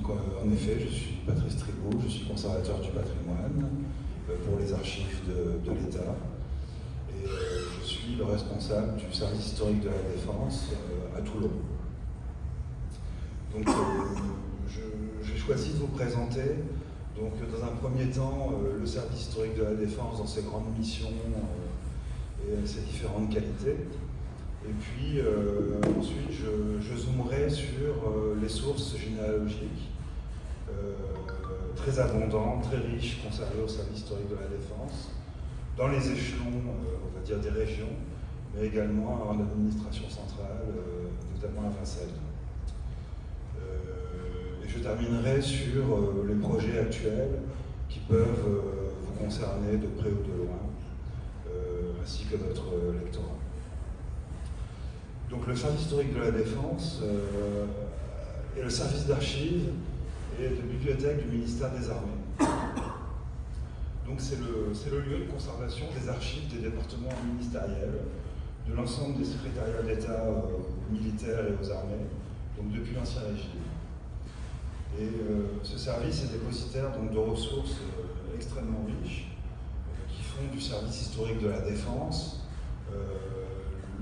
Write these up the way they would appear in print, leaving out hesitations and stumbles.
Donc, en effet, je suis Patrice Tribault, je suis conservateur du patrimoine pour les archives de l'État. Et je suis le responsable du service historique de la Défense à Toulon. Donc, j'ai choisi de vous présenter, donc, dans un premier temps, le service historique de la Défense dans ses grandes missions et ses différentes qualités. Et puis, ensuite, je zoomerai sur les sources généalogiques, très abondantes, très riches, conservées au service historique de la Défense, dans les échelons, on va dire, des régions, mais également en administration centrale, notamment à Vincennes. Et je terminerai sur les projets actuels qui peuvent vous concerner de près ou de loin, ainsi que votre lectorat. Donc le service historique de la Défense est le service d'archives et de bibliothèque du ministère des Armées. Donc c'est le lieu de conservation des archives des départements ministériels, de l'ensemble des secrétariats d'État aux militaires et aux armées, donc depuis l'Ancien Régime. Et ce service est dépositaire donc, de ressources extrêmement riches qui font du service historique de la Défense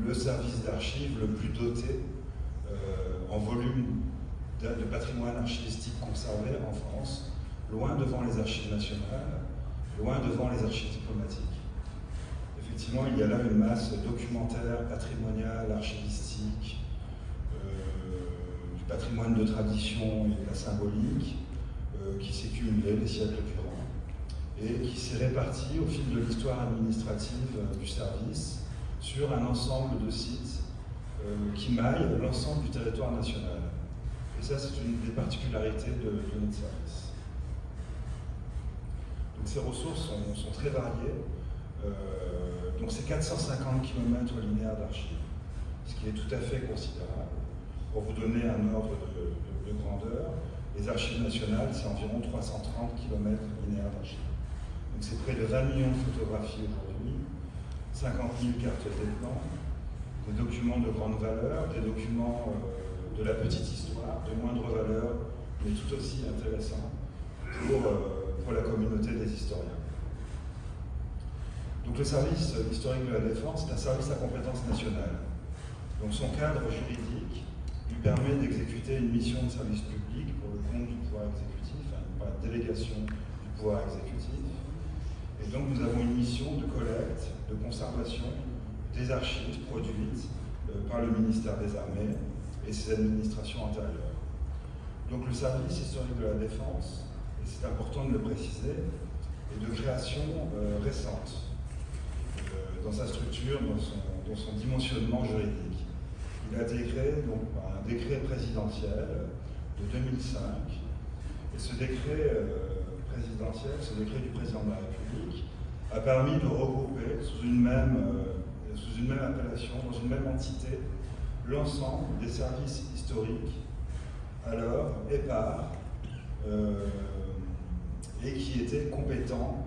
le service d'archives le plus doté en volume de patrimoine archivistique conservé en France, loin devant les archives nationales, loin devant les archives diplomatiques. Effectivement, il y a là une masse documentaire, patrimoniale, archivistique, du patrimoine de tradition et de la symbolique qui s'est cumulé les siècles durant et qui s'est répartie au fil de l'histoire administrative du service sur un ensemble de sites qui maillent l'ensemble du territoire national. Et ça, c'est une des particularités de notre service. Donc ces ressources sont très variées. Donc c'est 450 km linéaires d'archives, ce qui est tout à fait considérable. Pour vous donner un ordre de grandeur, les archives nationales, c'est environ 330 km linéaires d'archives. Donc c'est près de 20 millions de photographies aujourd'hui, 50 000 cartes des plans, des documents de grande valeur, des documents de la petite histoire, de moindre valeur, mais tout aussi intéressants pour la communauté des historiens. Donc le service historique de la Défense est un service à compétence nationale. Donc son cadre juridique lui permet d'exécuter une mission de service public pour le compte du pouvoir exécutif, par la délégation du pouvoir exécutif. Et donc nous avons une mission de collecte, de conservation des archives produites par le ministère des Armées et ses administrations antérieures. Donc le service historique de la Défense, et c'est important de le préciser, est de création récente dans sa structure, dans son dimensionnement juridique. Il a été créé donc, par un décret présidentiel de 2005, et ce décret présidentiel, ce décret du président de la République, a permis de regrouper sous une même appellation, dans une même entité, l'ensemble des services historiques, alors épars, et qui étaient compétents,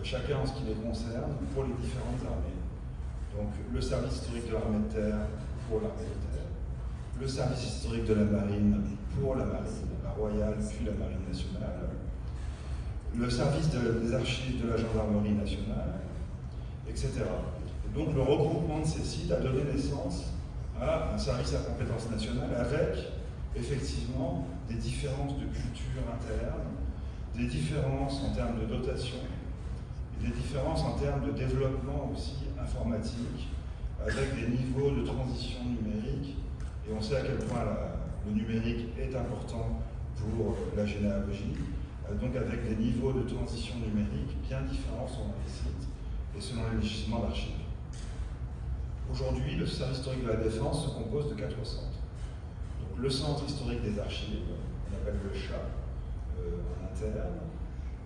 chacun en ce qui les concerne, pour les différentes armées. Donc le service historique de l'armée de terre pour l'armée de terre, le service historique de la marine pour la marine, la royale puis la marine nationale, le service des archives de la gendarmerie nationale, etc. Et donc le regroupement de ces sites a donné naissance à un service à compétence nationale avec effectivement des différences de culture interne, des différences en termes de dotation, et des différences en termes de développement aussi informatique, avec des niveaux de transition numérique, et on sait à quel point le numérique est important pour la généalogie, donc avec des niveaux de transition numérique bien différents selon les sites et selon les législations d'archives. Aujourd'hui, le service historique de la Défense se compose de 4 centres. Donc, le centre historique des archives, on appelle le CHA en interne,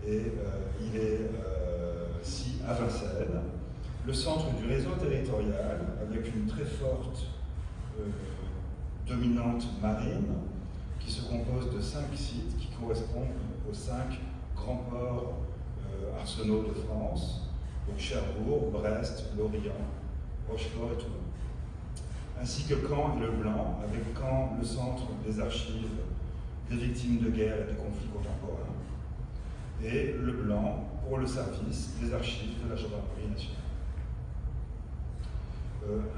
et il est ici à Vincennes. Le centre du réseau territorial, avec une très forte dominante marine, qui se compose de 5 sites qui correspondent aux 5 grands ports arsenaux de France, donc Cherbourg, Brest, Lorient, Rochefort et Toulon. Ainsi que Caen et Le Blanc, avec Caen, le centre des archives des victimes de guerre et des conflits contemporains, et le blanc pour le service des archives de la gendarmerie nationale.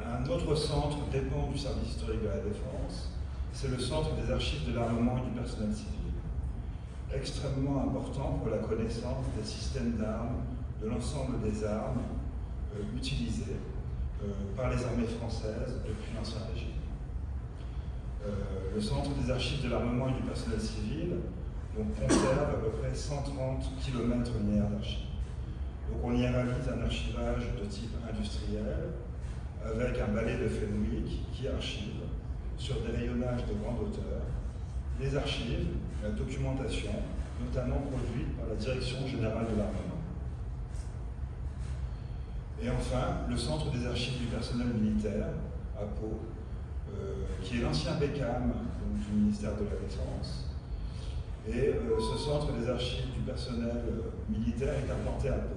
Un autre centre dépend du service historique de la Défense, c'est le centre des archives de l'armement et du personnel civil, extrêmement important pour la connaissance des systèmes d'armes, de l'ensemble des armes utilisées par les armées françaises depuis l'Ancien Régime. Le centre des archives de l'armement et du personnel civil conserve à peu près 130 km linéaires d'archives. Donc on y réalise un archivage de type industriel avec un balai de Fenwick qui archive sur des rayonnages de grande hauteur les archives, la documentation, notamment produite par la Direction générale de l'armement. Et enfin, le centre des archives du personnel militaire à Pau, qui est l'ancien BECAM du ministère de la Défense. Et ce centre des archives du personnel militaire est implanté à Pau.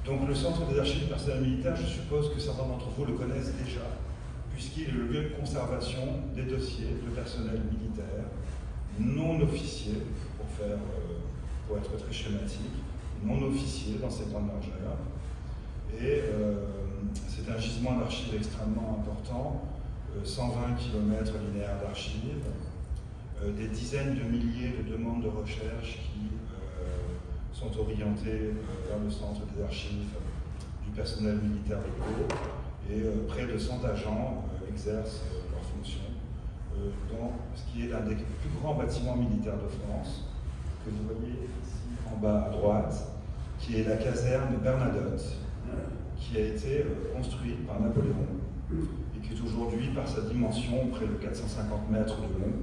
Donc le centre des archives du personnel militaire, je suppose que certains d'entre vous le connaissent déjà, puisqu'il est le lieu de conservation des dossiers de personnel militaire non officier, pour être très schématique, non officier dans ses grandes largeurs. Et c'est un gisement d'archives extrêmement important, 120 km linéaires d'archives, des dizaines de milliers de demandes de recherche qui sont orientées vers le centre des archives du personnel militaire de Pau, et près de 100 agents exercent leurs fonctions dans ce qui est l'un des plus grands bâtiments militaires de France, que vous voyez ici en bas à droite, qui est la caserne Bernadotte, qui a été construite par Napoléon et qui est aujourd'hui, par sa dimension, près de 450 mètres de long,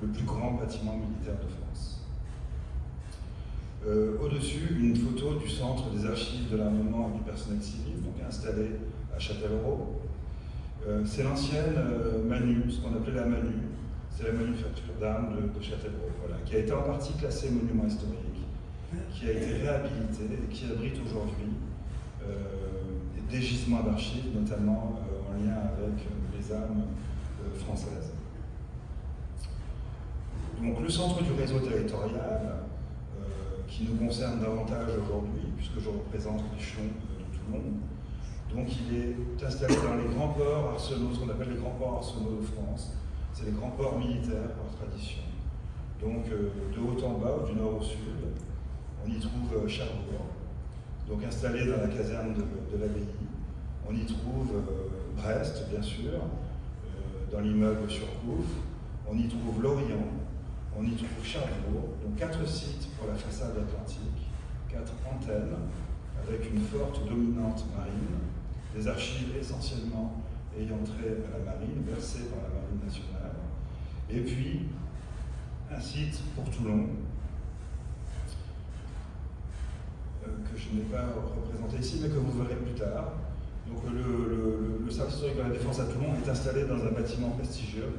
le plus grand bâtiment militaire de France. Au-dessus, une photo du centre des archives de l'armement et du personnel civil, donc installé à Châtellerault. C'est l'ancienne Manu, ce qu'on appelait la Manu, c'est la manufacture d'armes de Châtellerault, voilà, qui a été en partie classée monument historique, qui a été réhabilité et qui abrite aujourd'hui des gisements d'archives, notamment en lien avec les armes françaises. Donc le centre du réseau territorial, qui nous concerne davantage aujourd'hui, puisque je représente l'échelon de Toulon. Donc il est installé dans les grands ports arsenaux, ce qu'on appelle les grands ports arsenaux de France. C'est les grands ports militaires par tradition. Donc de haut en bas, ou du nord au sud, on y trouve Cherbourg, donc installé dans la caserne de l'abbaye. On y trouve Brest, bien sûr, dans l'immeuble Surcouf. On y trouve Lorient. On y trouve Cherbourg, donc 4 sites pour la façade atlantique, 4 antennes, avec une forte dominante marine, des archives essentiellement ayant trait à la marine, versées par la marine nationale, et puis un site pour Toulon, que je n'ai pas représenté ici, mais que vous verrez plus tard. Donc le service historique de la Défense à Toulon est installé dans un bâtiment prestigieux,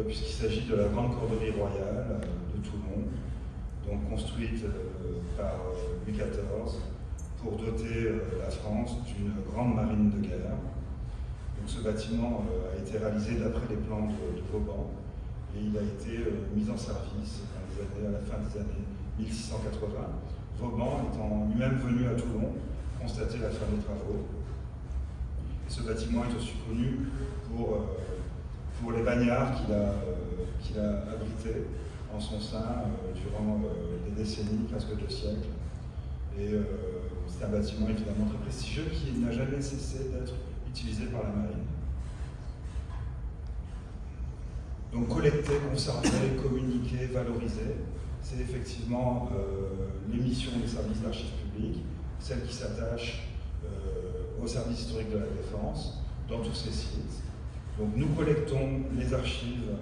puisqu'il s'agit de la Grande Corderie Royale de Toulon, donc construite par Louis XIV pour doter la France d'une grande marine de guerre. Donc ce bâtiment a été réalisé d'après les plans de Vauban et il a été mis en service à la fin des années 1680. Vauban étant lui-même venu à Toulon constater la fin des travaux. Et ce bâtiment est aussi connu pour les bagnards qu'il a abrités en son sein durant des décennies, presque 2 siècles. Et c'est un bâtiment évidemment très prestigieux qui n'a jamais cessé d'être utilisé par la marine. Donc collecter, conserver, communiquer, valoriser, c'est effectivement les missions des services d'archives publiques, celles qui s'attachent au service historique de la Défense, dans tous ces sites. Donc nous collectons les archives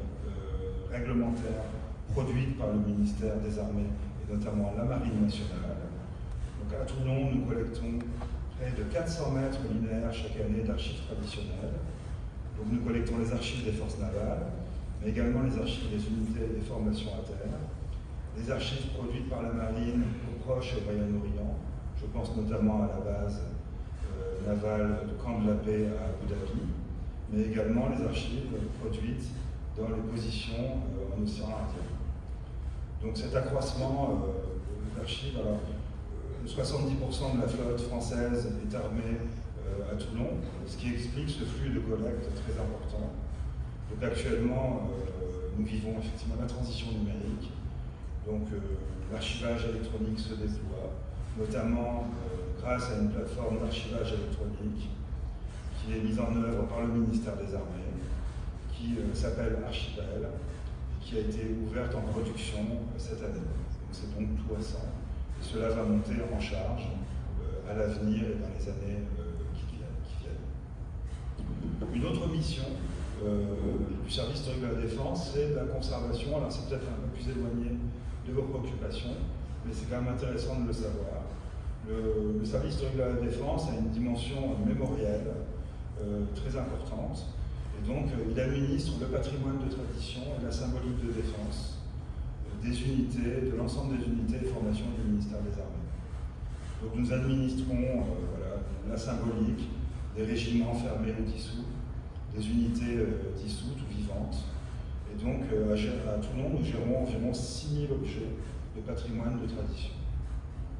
réglementaires produites par le ministère des Armées et notamment la Marine nationale. Donc à Toulon, nous collectons près de 400 mètres linéaires chaque année d'archives traditionnelles. Donc nous collectons les archives des forces navales, mais également les archives des unités et des formations à terre, les archives produites par la Marine au Proche et au Moyen-Orient. Je pense notamment à la base navale de Camp de la Paix à Abu Dhabi, mais également les archives produites dans les positions en océan Indien. Donc cet accroissement d'archives, 70% de la flotte française est armée à Toulon, ce qui explique ce flux de collecte très important. Donc actuellement, nous vivons effectivement la transition numérique. Donc l'archivage électronique se déploie, notamment grâce à une plateforme d'archivage électronique qui est mise en œuvre par le ministère des Armées, qui s'appelle Archipel, et qui a été ouverte en production cette année. Donc c'est donc tout récent. Et cela va monter en charge à l'avenir et dans les années qui viennent. Une autre mission du service historique de la défense, c'est la conservation. Alors c'est peut-être un peu plus éloigné de vos préoccupations, mais c'est quand même intéressant de le savoir. Le service historique de la défense a une dimension mémorielle très importante, et donc il administre le patrimoine de tradition et la symbolique de défense des unités, de l'ensemble des unités et formations du ministère des Armées. Donc nous administrons la symbolique des régiments fermés ou dissous, des unités dissoutes ou vivantes. Et donc à Toulon, nous gérons environ 6000 objets de patrimoine de tradition.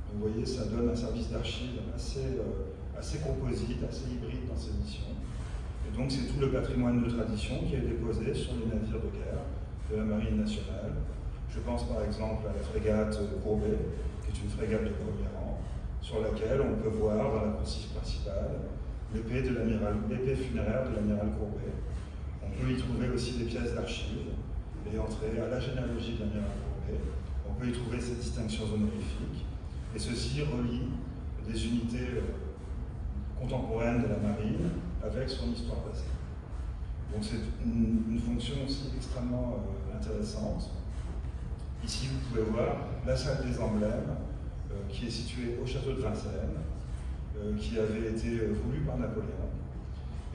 Donc, vous voyez, ça donne un service d'archives assez composite, assez hybride dans ses missions. Et donc c'est tout le patrimoine de tradition qui est déposé sur les navires de guerre de la Marine nationale. Je pense par exemple à la frégate Courbet, qui est une frégate de premier rang, sur laquelle on peut voir dans la coursive principale l'épée funéraire de l'amiral Courbet. On peut y trouver aussi des pièces d'archives et entrer à la généalogie de l'amiral Courbet. On peut y trouver ses distinctions honorifiques. Et ceci relie des unités contemporaines de la marine avec son histoire passée. Donc c'est une fonction aussi extrêmement intéressante. Ici, vous pouvez voir la salle des emblèmes qui est située au château de Vincennes, qui avait été voulu par Napoléon.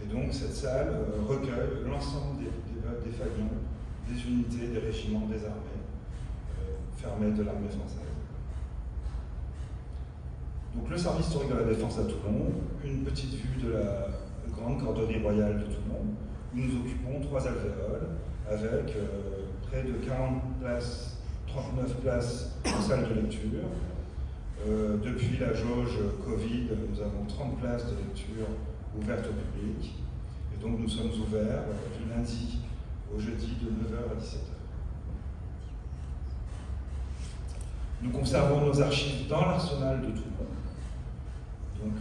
Et donc cette salle recueille l'ensemble des fanions, des unités, des régiments, des armées fermées de l'armée française. Donc le service historique de la défense à Toulon, une petite vue de la grande corderie royale de Toulon, où nous occupons 3 alvéoles avec près de 40 places, 39 places en salle de lecture. Depuis la jauge Covid, nous avons 30 places de lecture ouvertes au public. Et donc nous sommes ouverts du lundi au jeudi de 9h à 17h. Nous conservons nos archives dans l'arsenal de Toulon. Donc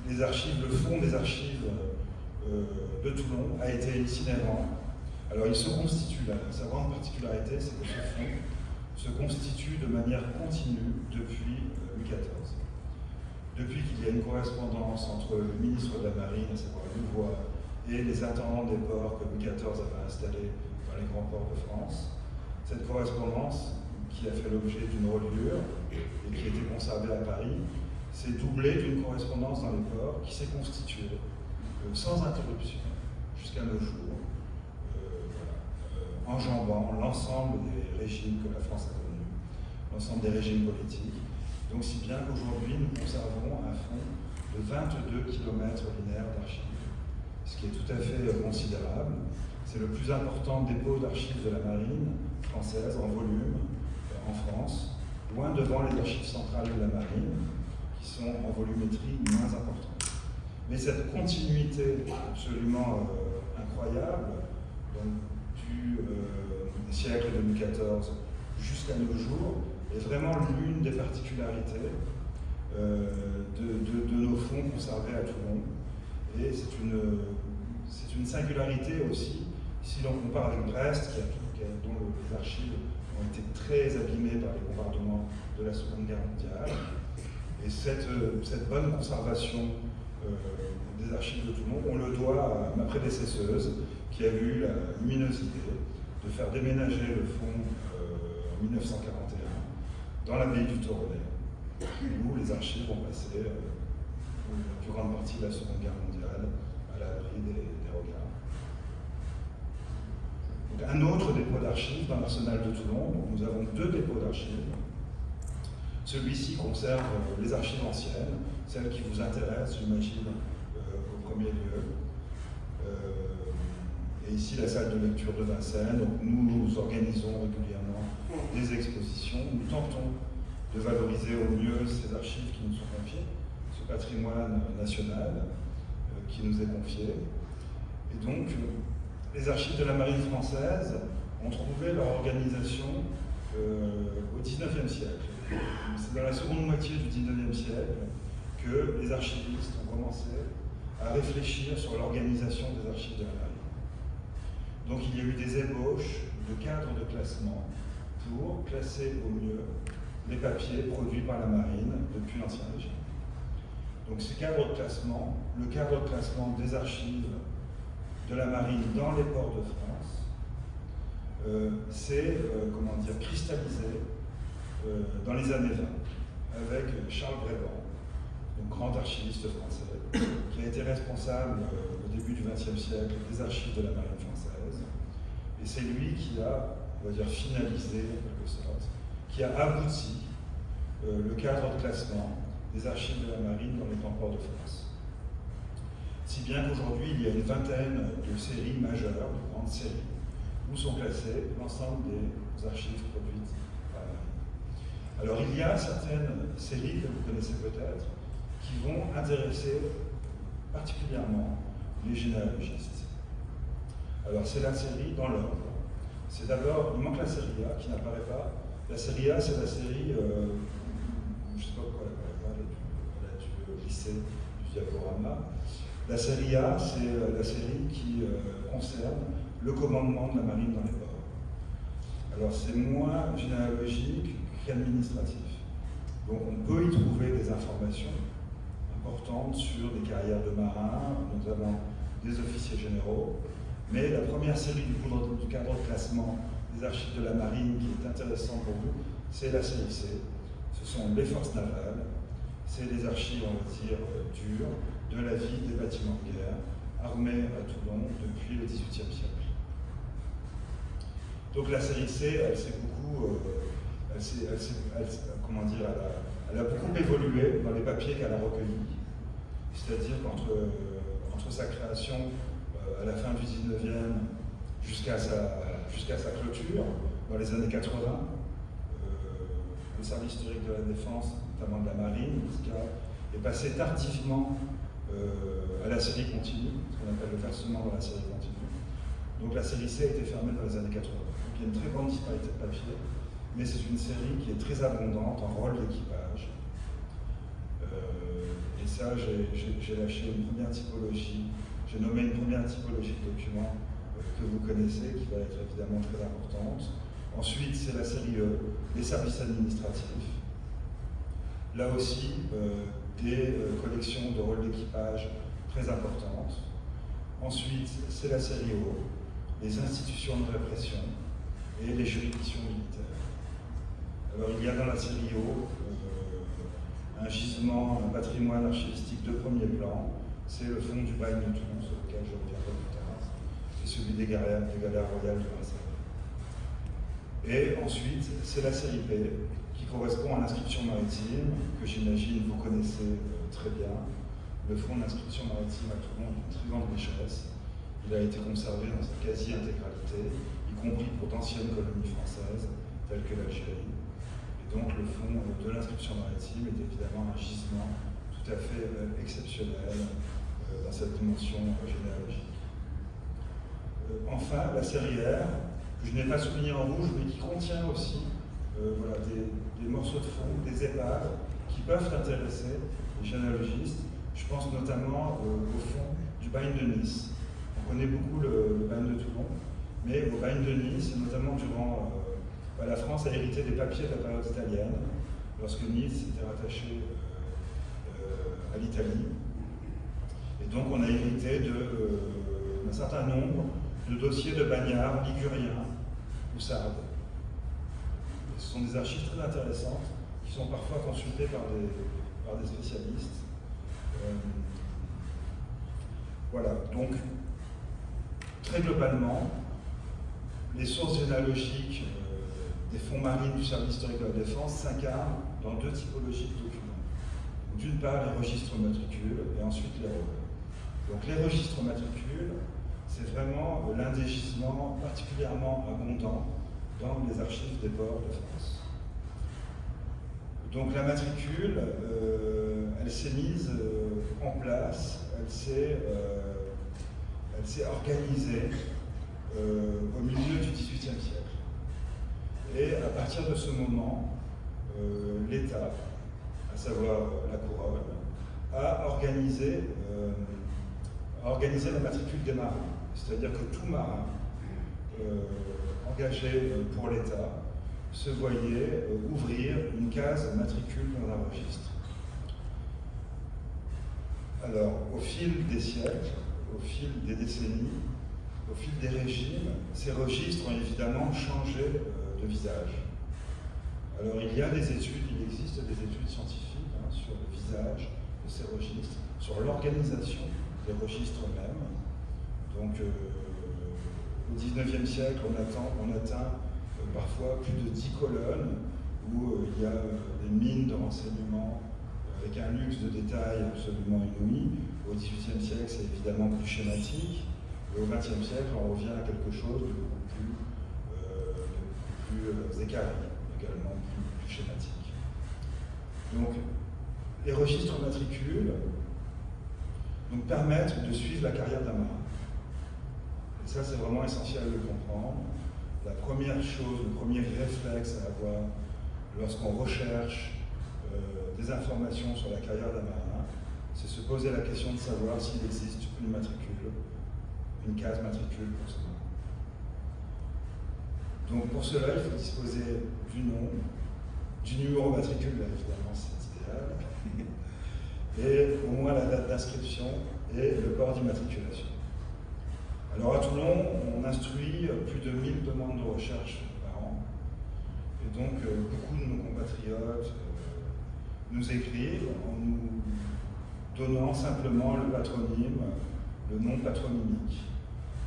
les archives, le fond des archives de Toulon a été itinérant. Alors il se constitue là, sa grande particularité, c'est que ce fond se constitue de manière continue depuis Louis XIV. Depuis qu'il y a une correspondance entre le ministre de la Marine, à savoir Louvois, et les intendants des ports que Louis XIV avait installés dans les grands ports de France, cette correspondance, qui a fait l'objet d'une reliure et qui a été conservée à Paris, s'est doublée d'une correspondance dans les ports qui s'est constituée sans interruption jusqu'à nos jours, enjambant l'ensemble des régimes que la France a connus, l'ensemble des régimes politiques. Donc si bien qu'aujourd'hui nous conservons un fonds de 22 km linéaires d'archives, ce qui est tout à fait considérable. C'est le plus important dépôt d'archives de la marine française en volume en France, loin devant les archives centrales de la marine, qui sont en volumétrie moins importante. Mais cette continuité absolument incroyable, donc, du siècle de Louis XIV jusqu'à nos jours, est vraiment l'une des particularités de nos fonds conservés à Toulon. Et c'est une singularité aussi, si l'on compare avec Brest, dont les archives ont été très abîmées par les bombardements de la Seconde Guerre mondiale. Et cette bonne conservation des archives de Toulon, on le doit à ma prédécesseuse, qui a eu la lumineuse idée de faire déménager le fonds en 1941 dans l'abbaye du Toronnet, où les archives ont passé la plus grande partie de la Seconde Guerre mondiale à l'abri des regards. Donc, un autre dépôt d'archives dans l'arsenal de Toulon. Donc, nous avons 2 dépôts d'archives. Celui-ci conserve les archives anciennes, celles qui vous intéressent, j'imagine, au premier lieu. Et ici, la salle de lecture de Vincennes. Donc, nous organisons régulièrement des expositions. Nous tentons de valoriser au mieux ces archives qui nous sont confiées, ce patrimoine national qui nous est confié. Et donc, les archives de la Marine française ont trouvé leur organisation au XIXe siècle. C'est dans la seconde moitié du XIXe siècle que les archivistes ont commencé à réfléchir sur l'organisation des archives de la Marine. Donc il y a eu des ébauches de cadres de classement pour classer au mieux les papiers produits par la Marine depuis l'Ancien Régime. Donc ce cadre de classement, le cadre de classement des archives de la Marine dans les ports de France, s'est cristallisé dans les années 20 avec Charles Brébant, un grand archiviste français, qui a été responsable au début du XXe siècle des archives de la Marine française. Et c'est lui qui a, on va dire, finalisé, en quelque sorte, qui a abouti le cadre de classement des archives de la Marine dans les grands ports de France. Si bien qu'aujourd'hui, il y a une vingtaine de séries majeures, de grandes séries, où sont classées l'ensemble des archives produites par la Marine. Alors il y a certaines séries que vous connaissez peut-être, qui vont intéresser particulièrement les généalogistes. Alors c'est la série dans l'ordre. C'est d'abord, il manque la série A qui n'apparaît pas. La série A, c'est la série, je ne sais pas pourquoi elle a dû glisser du diaporama. La série A, c'est la série qui concerne le commandement de la Marine dans les ports. Alors c'est moins généalogique qu'administratif. Donc on peut y trouver des informations importantes sur des carrières de marins, notamment des officiers généraux. Mais la première série du cadre de classement des archives de la Marine qui est intéressant pour vous, c'est la série C. Ce sont les forces navales, c'est les archives, on va dire, dures, de la vie des bâtiments de guerre armés à Toulon depuis le XVIIIe siècle. Donc la série C, elle s'est beaucoup, elle a beaucoup évolué dans les papiers qu'elle a recueillis. C'est-à-dire qu'entre sa création à la fin du 19e jusqu'à sa clôture, dans les années 80, le service historique de la Défense, notamment de la Marine, est passé tardivement à la série continue, ce qu'on appelle le versement dans la série continue. Donc la série C a été fermée dans les années 80. Donc il y a une très grande disparité de papier, mais c'est une série qui est très abondante en rôle d'équipage. Et ça, j'ai lâché une première typologie, j'ai nommé une première typologie de documents que vous connaissez, qui va être évidemment très importante. Ensuite, c'est la série E, les services administratifs. Là aussi, des collections de rôles d'équipage très importantes. Ensuite, c'est la série O, les institutions de répression et les juridictions militaires. Alors, il y a dans la série O un gisement, un patrimoine archivistique de premier plan. C'est le fonds du bagne de Toulon, sur lequel je reviendrai plus tard. C'est celui des galères royales de Vincennes. Et ensuite, c'est la série P, qui correspond à l'inscription maritime, que j'imagine vous connaissez très bien. Le fonds d'inscription maritime à Toulon est une très grande richesse. Il a été conservé dans sa quasi-intégralité, y compris pour d'anciennes colonies françaises, telles que l'Algérie. Et donc le fonds de l'inscription maritime est évidemment un gisement tout à fait exceptionnel dans cette dimension généalogique. Enfin, la série R, que je n'ai pas souligné en rouge, mais qui contient aussi des morceaux de fond, des épaves, qui peuvent intéresser les généalogistes. Je pense notamment au fond du bagne de Nice. On connaît beaucoup le bagne de Toulon, mais au bagne de Nice, et notamment durant la France a hérité des papiers de la période italienne, lorsque Nice était rattaché à l'Italie. Et donc on a hérité d'un certain nombre de dossiers de bagnards liguriens ou sardes. Ce sont des archives très intéressantes qui sont parfois consultées par des spécialistes. Voilà, donc très globalement, les sources généalogiques des fonds marines du service historique de la Défense s'incarnent dans deux typologies de documents. D'une part, les registres matricules et ensuite les rôles. Donc les registres matricules c'est vraiment l'un des gisements particulièrement abondants dans les archives des ports de France. Donc la matricule, elle s'est mise en place, elle s'est organisée au milieu du XVIIIe siècle. Et à partir de ce moment, l'État, à savoir la couronne, a organisé la matricule des marins. C'est-à-dire que tout marin engagé pour l'État se voyait ouvrir une case matricule dans un registre. Alors, au fil des siècles, au fil des décennies, au fil des régimes, ces registres ont évidemment changé de visage. Alors, il existe des études scientifiques sur le visage de ces registres, sur l'organisation des registres eux-mêmes. Donc, au XIXe siècle, on atteint parfois plus de 10 colonnes où il y a des mines de renseignements avec un luxe de détails absolument inouï. Au XVIIIe siècle, c'est évidemment plus schématique. Et au XXe siècle, on revient à quelque chose de beaucoup plus écaré, également plus schématique. Donc, les registres matricules permettent de suivre la carrière d'un marin. Et ça, c'est vraiment essentiel de le comprendre. La première chose, le premier réflexe à avoir lorsqu'on recherche des informations sur la carrière d'un marin, c'est se poser la question de savoir s'il existe une matricule, une case matricule pour ce marin. Donc pour cela, il faut disposer du nom, du numéro matricule, là, évidemment c'est idéal, et au moins la date d'inscription et le port d'immatriculation. Alors à Toulon, on instruit plus de 1000 demandes de recherche par an. Et donc beaucoup de nos compatriotes nous écrivent en nous donnant simplement le patronyme, le nom patronymique.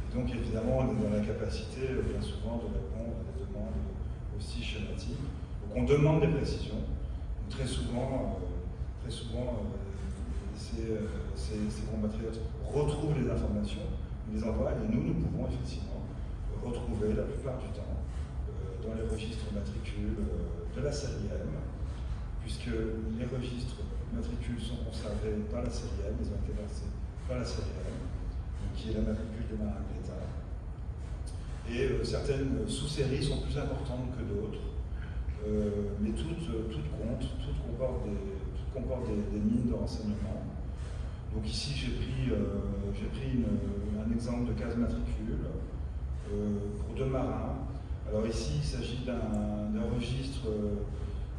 Et donc évidemment, on est dans la capacité bien souvent de répondre à des demandes aussi schématiques. Donc on demande des précisions. Donc, très souvent ces compatriotes retrouvent les informations, les envoient, et nous pouvons effectivement retrouver la plupart du temps dans les registres matricules de la série M, puisque les registres matricules sont conservés dans la série M, ils ont été versés dans la série M, qui est la matricule des marins de l'État. Et certaines sous-séries sont plus importantes que d'autres, mais toutes comportent des mines de renseignement. Donc ici, j'ai pris un exemple de case matricule pour 2 marins. Alors ici, il s'agit d'un registre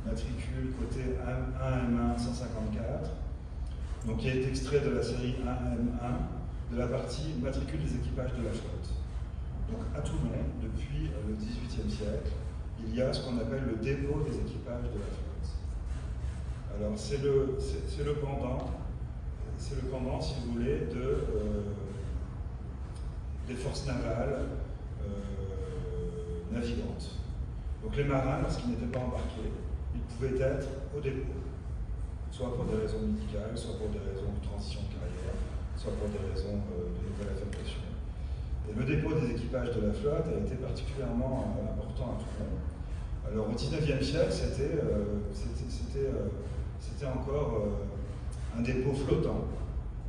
matricule côté 1M1 154, donc qui est extrait de la série 1M1 de la partie matricule des équipages de la flotte. Donc à Toulon, depuis le XVIIIe siècle, il y a ce qu'on appelle le dépôt des équipages de la flotte. Alors c'est le pendant, si vous voulez, des forces navales navigantes. Donc les marins, lorsqu'ils n'étaient pas embarqués, ils pouvaient être au dépôt, soit pour des raisons médicales, soit pour des raisons de transition de carrière, soit pour des raisons de nouvelle affectation. Et le dépôt des équipages de la flotte a été particulièrement important à Toulon. Alors au XIXe siècle, c'était encore un dépôt flottant,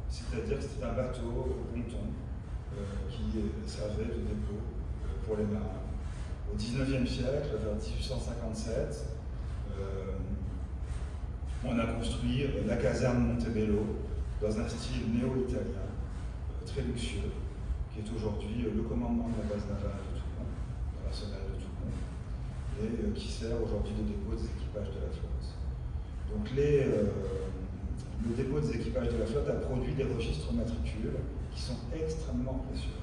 c'est-à-dire que c'était un bateau au ponton qui servait de dépôt pour les marins. Au XIXe siècle, vers 1857, on a construit la caserne Montebello dans un style néo-italien, très luxueux, qui est aujourd'hui le commandement de la base navale de Toulon, dans l'arsenal de Toulon, et qui sert aujourd'hui de dépôt des équipages de la flotte. Donc le dépôt des équipages de la flotte a produit des registres matricules qui sont extrêmement précieux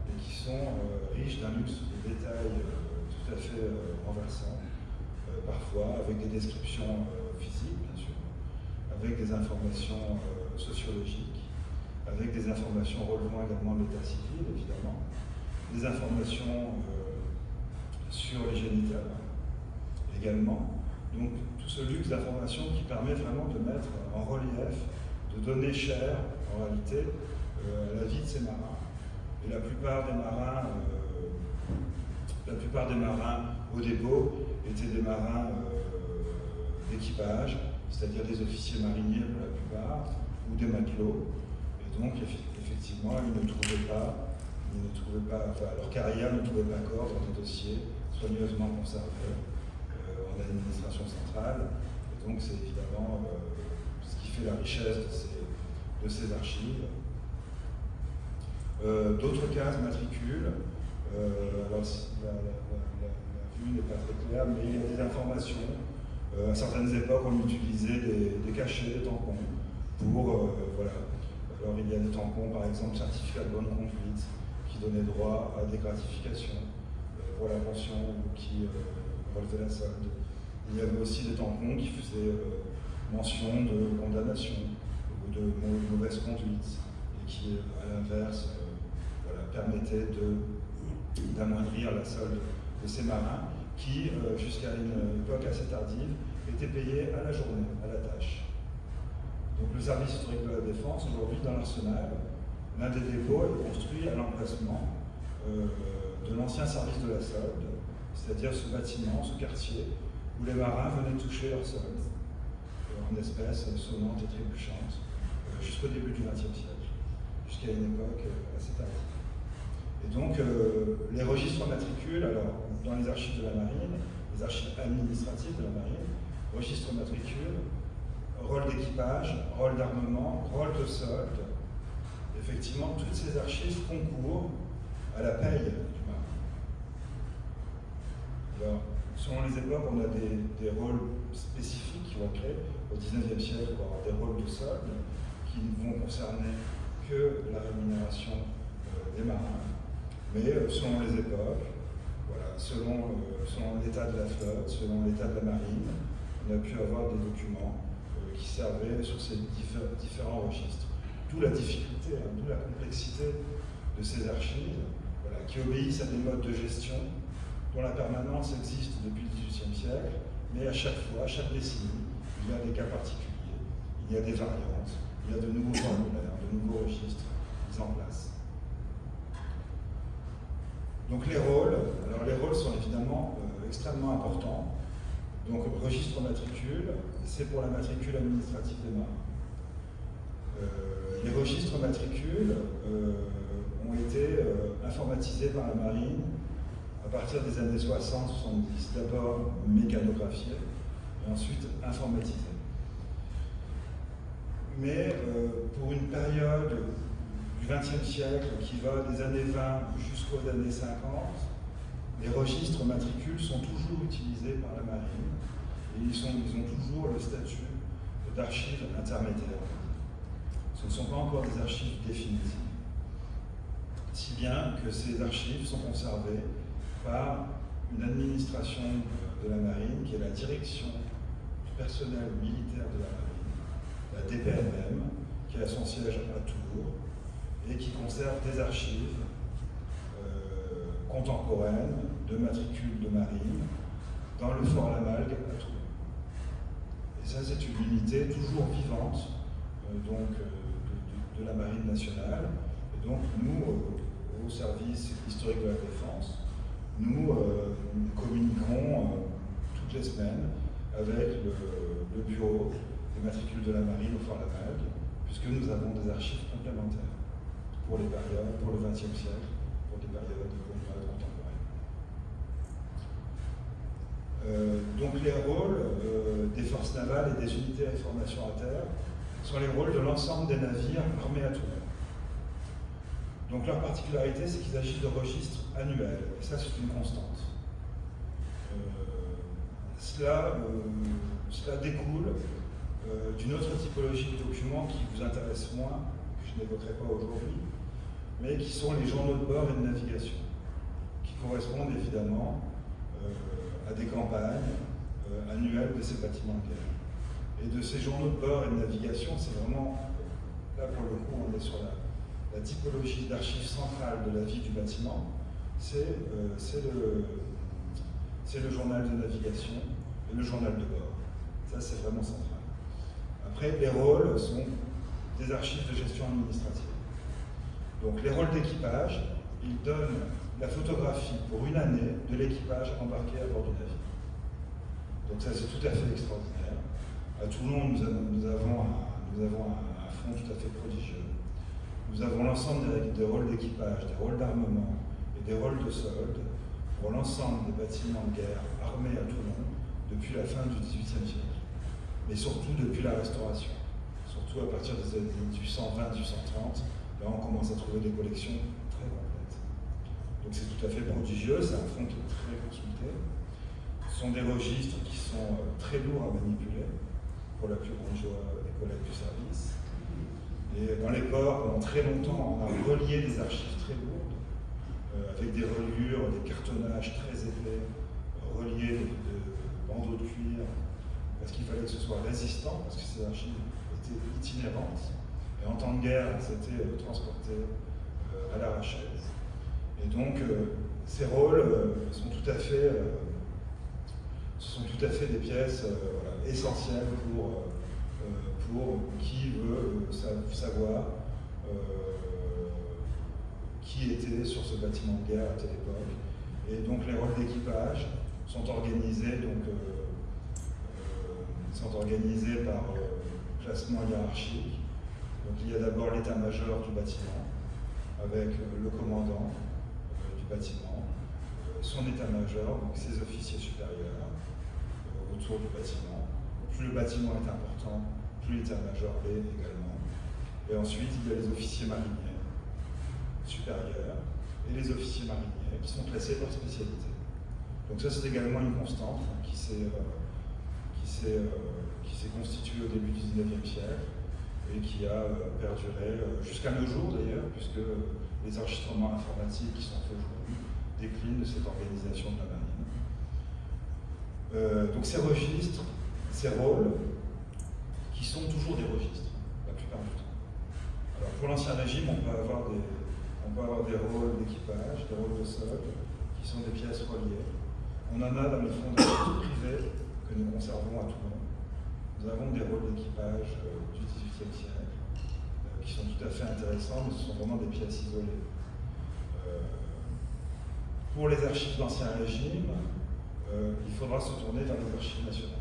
et qui sont riches d'un luxe de détails tout à fait renversant, parfois avec des descriptions physiques, bien sûr, avec des informations sociologiques, avec des informations relevant également de l'état civil, évidemment, des informations sur les génitales également. Donc tout ce luxe d'informations qui permet vraiment de mettre en relief, de donner chair, en réalité, à la vie de ces marins, Et la plupart des marins au dépôt étaient des marins d'équipage, c'est-à-dire des officiers mariniers pour la plupart, ou des matelots. Et donc, effectivement, ils ne trouvaient pas, enfin, leur carrière ne trouvait pas corps dans des dossiers soigneusement conservés en administration centrale. Et donc, c'est évidemment ce qui fait la richesse de ces archives. D'autres cases matricules, alors la vue n'est pas très claire, mais il y a des informations. À certaines époques, on utilisait des cachets, des tampons, pour, voilà. Alors il y a des tampons, par exemple, certificat de bonne conduite, qui donnaient droit à des gratifications pour la pension ou qui relevaient la solde. Il y avait aussi des tampons qui faisaient mention de condamnation ou de mauvaise conduite, et qui, à l'inverse, voilà, permettaient d'amoindrir la solde de ces marins qui, jusqu'à une époque assez tardive, étaient payés à la journée, à la tâche. Donc le service historique de la défense, aujourd'hui, dans l'arsenal, l'un des dépôts est construit à l'emplacement de l'ancien service de la solde, c'est-à-dire ce bâtiment, ce quartier, où les marins venaient toucher leur solde en espèces sonnantes et trébuchantes, jusqu'au début du XXe siècle, jusqu'à une époque assez tardive. Et donc, les registres matricules, alors, dans les archives de la marine, les archives administratives de la marine, registres matricules, rôle d'équipage, rôle d'armement, rôle de solde, effectivement, toutes ces archives concourent à la paye du marin. Alors, selon les époques, on a des rôles spécifiques qui vont créer. Au XIXe siècle, on va avoir des rôles de solde qui ne vont concerner que la rémunération des marins. Mais selon les époques, voilà, selon l'état de la flotte, selon l'état de la marine, on a pu avoir des documents qui servaient sur ces différents registres. D'où la difficulté, d'où la complexité de ces archives, voilà, qui obéissent à des modes de gestion dont la permanence existe depuis le XVIIIe siècle, mais à chaque fois, à chaque décennie, il y a des cas particuliers, il y a des variantes, il y a de nouveaux formulaires, de nouveaux registres mis en place. Donc les rôles sont évidemment extrêmement importants. Donc registre matricule, c'est pour la matricule administrative des marins. Les registres matricules ont été informatisés par la marine à partir des années 60-70, d'abord mécanographiés et ensuite informatisés. Mais pour une période du XXe siècle qui va des années 20 jusqu'aux années 50, les registres matricules sont toujours utilisés par la marine et ils ont toujours le statut d'archives intermédiaires. Ce ne sont pas encore des archives définitives. Si bien que ces archives sont conservées par une administration de la marine qui est la direction du personnel militaire de la marine, la DPMM, qui a son siège à Tours et qui conserve des archives contemporaines de matricules de marine dans le fort Lamalgue à Tours. Et ça, c'est une unité toujours vivante de la Marine nationale. Et donc, nous, au service historique de la défense, nous communiquons toutes les semaines avec le bureau des matricules de la Marine au fort Lamalgue, puisque nous avons des archives complémentaires pour les périodes, pour le XXe siècle, pour des périodes contemporaines. Donc les rôles des forces navales et des unités d'information à terre sont les rôles de l'ensemble des navires armés à Tours. Donc leur particularité, c'est qu'il s'agit de registres annuels, et ça c'est une constante. Cela découle d'une autre typologie de documents qui vous intéresse moins, que je n'évoquerai pas aujourd'hui, mais qui sont les journaux de bord et de navigation, qui correspondent évidemment à des campagnes annuelles de ces bâtiments de guerre. Et de ces journaux de bord et de navigation, c'est vraiment, là pour le coup, on est sur la typologie d'archives centrale de la vie du bâtiment, c'est le journal de navigation et le journal de bord. Ça, c'est vraiment central. Après, les rôles sont des archives de gestion administrative. Donc les rôles d'équipage, ils donnent la photographie pour une année de l'équipage embarqué à bord du navire. Donc ça, c'est tout à fait extraordinaire. À Toulon, nous avons un fonds tout à fait prodigieux. Nous avons l'ensemble des rôles d'équipage, des rôles d'armement et des rôles de solde pour l'ensemble des bâtiments de guerre armés à Toulon depuis la fin du XVIIIe siècle, mais surtout depuis la Restauration. Surtout à partir des années 1820-1830, là on commence à trouver des collections très complètes. Donc c'est tout à fait prodigieux, c'est un fonds qui est très consulté. Ce sont des registres qui sont très lourds à manipuler, pour la plus grande joie des collègues du service. Et dans les ports, pendant très longtemps, on a relié des archives très lourdes, avec des reliures, des cartonnages très épais, reliés de bandeaux de cuir, parce qu'il fallait que ce soit résistant, parce que ces archives étaient itinérantes. Et en temps de guerre, c'était transporté à l'arracheuse. Et donc, ces rôles sont tout à fait, ce sont tout à fait des pièces voilà, essentielles pour qui veut savoir qui était sur ce bâtiment de guerre à telle époque. Et donc les rôles d'équipage sont organisés, par classement hiérarchique. Donc il y a d'abord l'état-major du bâtiment, avec le commandant du bâtiment, son état-major, donc ses officiers supérieurs, autour du bâtiment. Plus le bâtiment est important, plus l'état-major l'est également. Et ensuite, il y a les officiers mariniers supérieurs et les officiers mariniers qui sont classés par spécialité. Donc ça, c'est également une constante qui s'est constituée au début du XIXe siècle et qui a perduré jusqu'à nos jours d'ailleurs, puisque les enregistrements informatiques qui sont faits aujourd'hui déclinent de cette organisation de la marine. Donc ces registres, ces rôles, qui sont toujours des registres, la plupart du temps. Alors pour l'Ancien Régime, on peut avoir des rôles d'équipage, des rôles de solde, qui sont des pièces reliées. On en a dans les fonds d'archives privés que nous conservons à Toulon. Nous avons des rôles d'équipage du XVIIIe siècle, qui sont tout à fait intéressants, mais ce sont vraiment des pièces isolées. Pour les archives d'Ancien Régime, il faudra se tourner vers les archives nationales.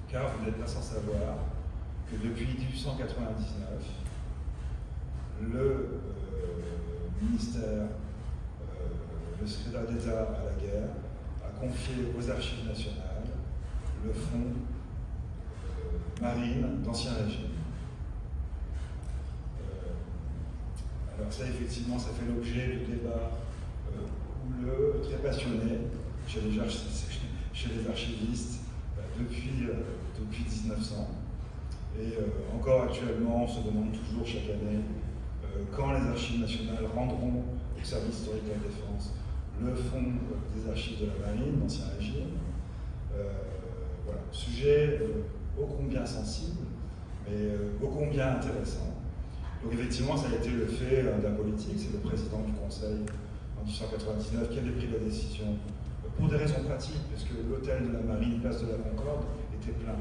Car vous n'êtes pas sans savoir que depuis 1899, le ministère, le secrétaire d'État à la guerre, a confié aux archives nationales le fonds marine d'Ancien Régime. Alors ça, effectivement, ça fait l'objet de débats houleux, très passionnés chez les archivistes depuis 1900. Et encore actuellement, on se demande toujours chaque année quand les archives nationales rendront au service historique de la défense le fonds des archives de la marine d'Ancien Régime. Voilà, sujet ô combien sensible, mais ô combien intéressant. Donc effectivement, ça a été le fait d'un politique, c'est le président du Conseil en 1899 qui avait pris la décision pour des raisons pratiques, parce que l'hôtel de la Marine, place de la Concorde, était plein.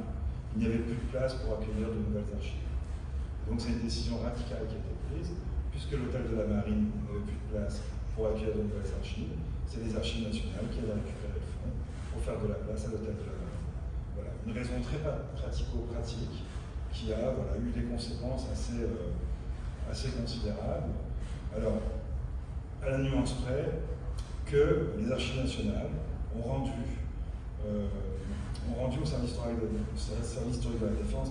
Il n'y avait plus de place pour accueillir de nouvelles archives. Donc c'est une décision radicale qui a été prise, puisque l'hôtel de la Marine n'avait plus de place pour accueillir de nouvelles archives. C'est les archives nationales qui avaient récupéré le fonds pour faire de la place à l'hôtel de la Marine. Voilà, une raison très pratico-pratique qui a eu des conséquences assez considérables. Alors, à la nuance près, que les archives nationales ont rendu au service historique de la défense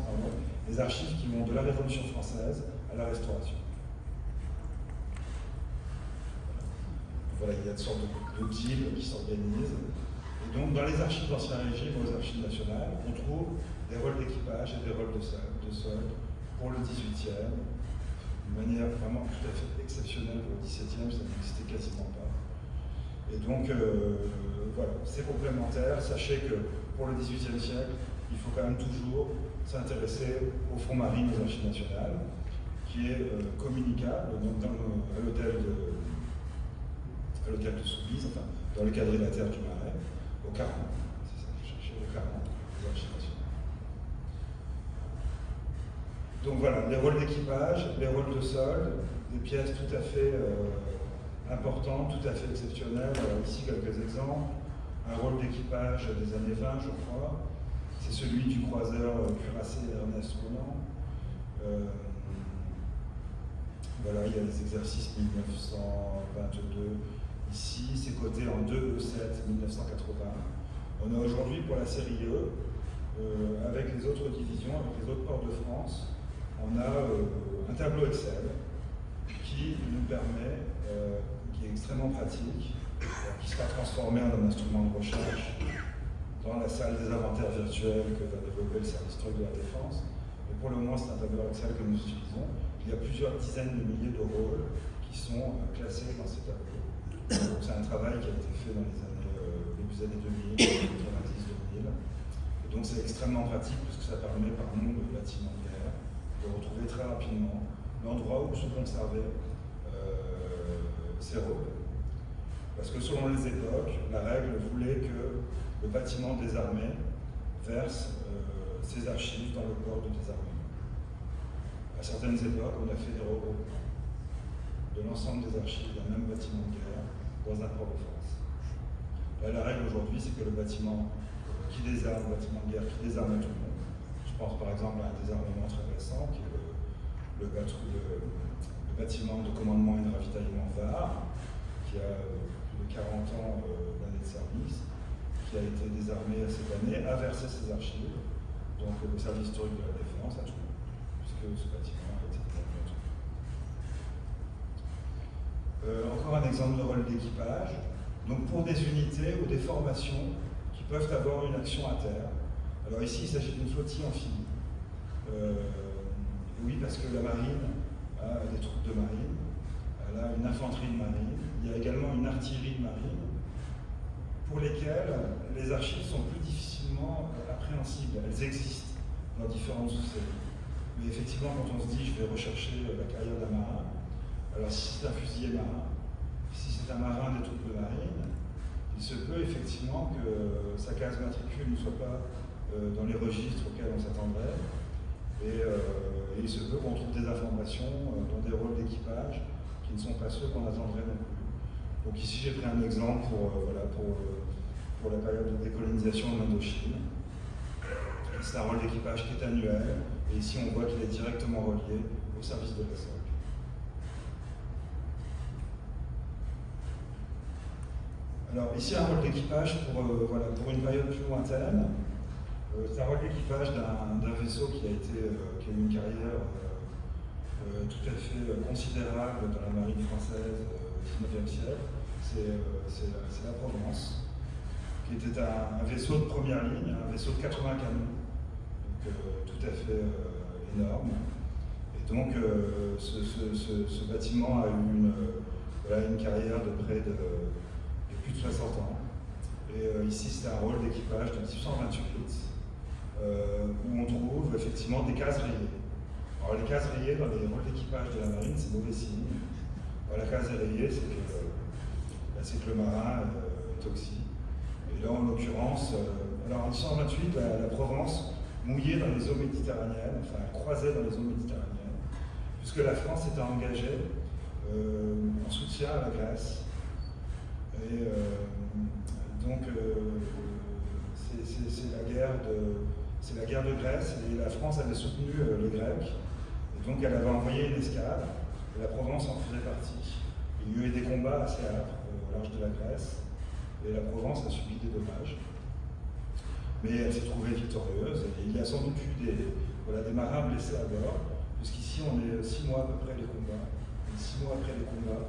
les archives qui vont de la Révolution française à la Restauration. Voilà, il y a une sorte de deal qui s'organise. Et donc, dans les archives d'Ancien Régime aux archives nationales, on trouve des rôles d'équipage et des rôles de solde pour le XVIIIe, de manière vraiment tout à fait exceptionnelle pour le XVIIe, ça n'existait quasiment pas. Et donc, voilà, c'est complémentaire. Sachez que pour le XVIIIe siècle, il faut quand même toujours s'intéresser au fonds marine des archives nationales, qui est communicable donc à l'hôtel de Soubise, enfin, dans le quadrilatère du Marais, au 40. C'est ça que je cherchais, au 40, des archives nationales. Donc voilà, les rôles d'équipage, les rôles de solde, des pièces tout à fait importantes, tout à fait exceptionnelles. Ici quelques exemples. Un rôle d'équipage des années 20, je crois. C'est celui du croiseur cuirassé Ernest Renan. Voilà, il y a les exercices 1922 ici, c'est coté en 2 E7 1980. On a aujourd'hui pour la série E, avec les autres divisions, avec les autres ports de France, on a un tableau Excel qui nous permet, qui est extrêmement pratique, qui sera transformé en un instrument de recherche dans la salle des inventaires virtuels que va développer le service historique de la Défense. Mais pour le moment, c'est un tableau Excel que nous utilisons. Il y a plusieurs dizaines de milliers de rôles qui sont classés dans ces tableaux. C'est un travail qui a été fait dans les années, début des années 2000, 90-2000. Et donc c'est extrêmement pratique puisque ça permet par nombre de bâtiments de guerre de retrouver très rapidement l'endroit où sont conservés ces rôles. Parce que selon les époques, la règle voulait que le bâtiment désarmé verse ses archives dans le port de désarmement. À certaines époques, on a fait des regroupements de l'ensemble des archives d'un même bâtiment de guerre dans un port de France. Là, la règle aujourd'hui, c'est que le bâtiment qui désarme, le bâtiment de guerre qui désarme tout le monde, je pense par exemple à un désarmement très récent, qui est le bâtiment de commandement et de ravitaillement VAR, qui a plus de 40 ans d'années de service, qui a été désarmé cette année, a versé ses archives, donc le service historique de la Défense, à tout le monde, puisque ce bâtiment a été désarmé à tout le monde. Encore un exemple de rôle d'équipage. Donc pour des unités ou des formations qui peuvent avoir une action à terre. Alors ici, il s'agit d'une flottille amphibie. Oui, parce que la marine a des troupes de marine, elle a une infanterie de marine, il y a également une artillerie de marine, pour lesquelles les archives sont plus difficilement appréhensibles. Elles existent dans différentes sous-séries. Mais effectivement, quand on se dit je vais rechercher la carrière d'un marin, alors si c'est un fusilier marin, si c'est un marin des troupes de marine, il se peut effectivement que sa case matricule ne soit pas dans les registres auxquels on s'attendrait. Et il se peut qu'on trouve des informations dans des rôles d'équipage qui ne sont pas ceux qu'on attendrait non plus. Donc ici j'ai pris un exemple pour la période de décolonisation de l'Indochine. C'est un rôle d'équipage qui est annuel, et ici on voit qu'il est directement relié au service de la SOC. Alors ici un rôle d'équipage pour une période plus lointaine. C'est un rôle d'équipage d'un vaisseau qui a eu une carrière tout à fait considérable dans la marine française au XIXe siècle. C'est la Provence, qui était un vaisseau de première ligne, un vaisseau de 80 canons, donc tout à fait énorme. Et donc ce bâtiment a eu une carrière de près de plus de 60 ans. Et ici c'est un rôle d'équipage de 1828. Où on trouve effectivement des cases rayées. Alors les cases rayées dans les rôles d'équipage de la marine, c'est mauvais signe. Alors, la case rayée, c'est que le marin est toxique. Et là, en l'occurrence, alors en 1828, la Provence mouillait dans les eaux méditerranéennes, enfin croisait dans les eaux méditerranéennes, puisque la France était engagée en soutien à la Grèce. Et donc, c'est la guerre de Grèce, et la France avait soutenu les Grecs, et donc elle avait envoyé une escadre, et la Provence en faisait partie. Il y a eu des combats assez âpres au large de la Grèce, et la Provence a subi des dommages. Mais elle s'est trouvée victorieuse, et il y a sans doute eu des marins blessés à bord, puisqu'ici on est 6 mois à peu près les combats, et 6 mois après les combats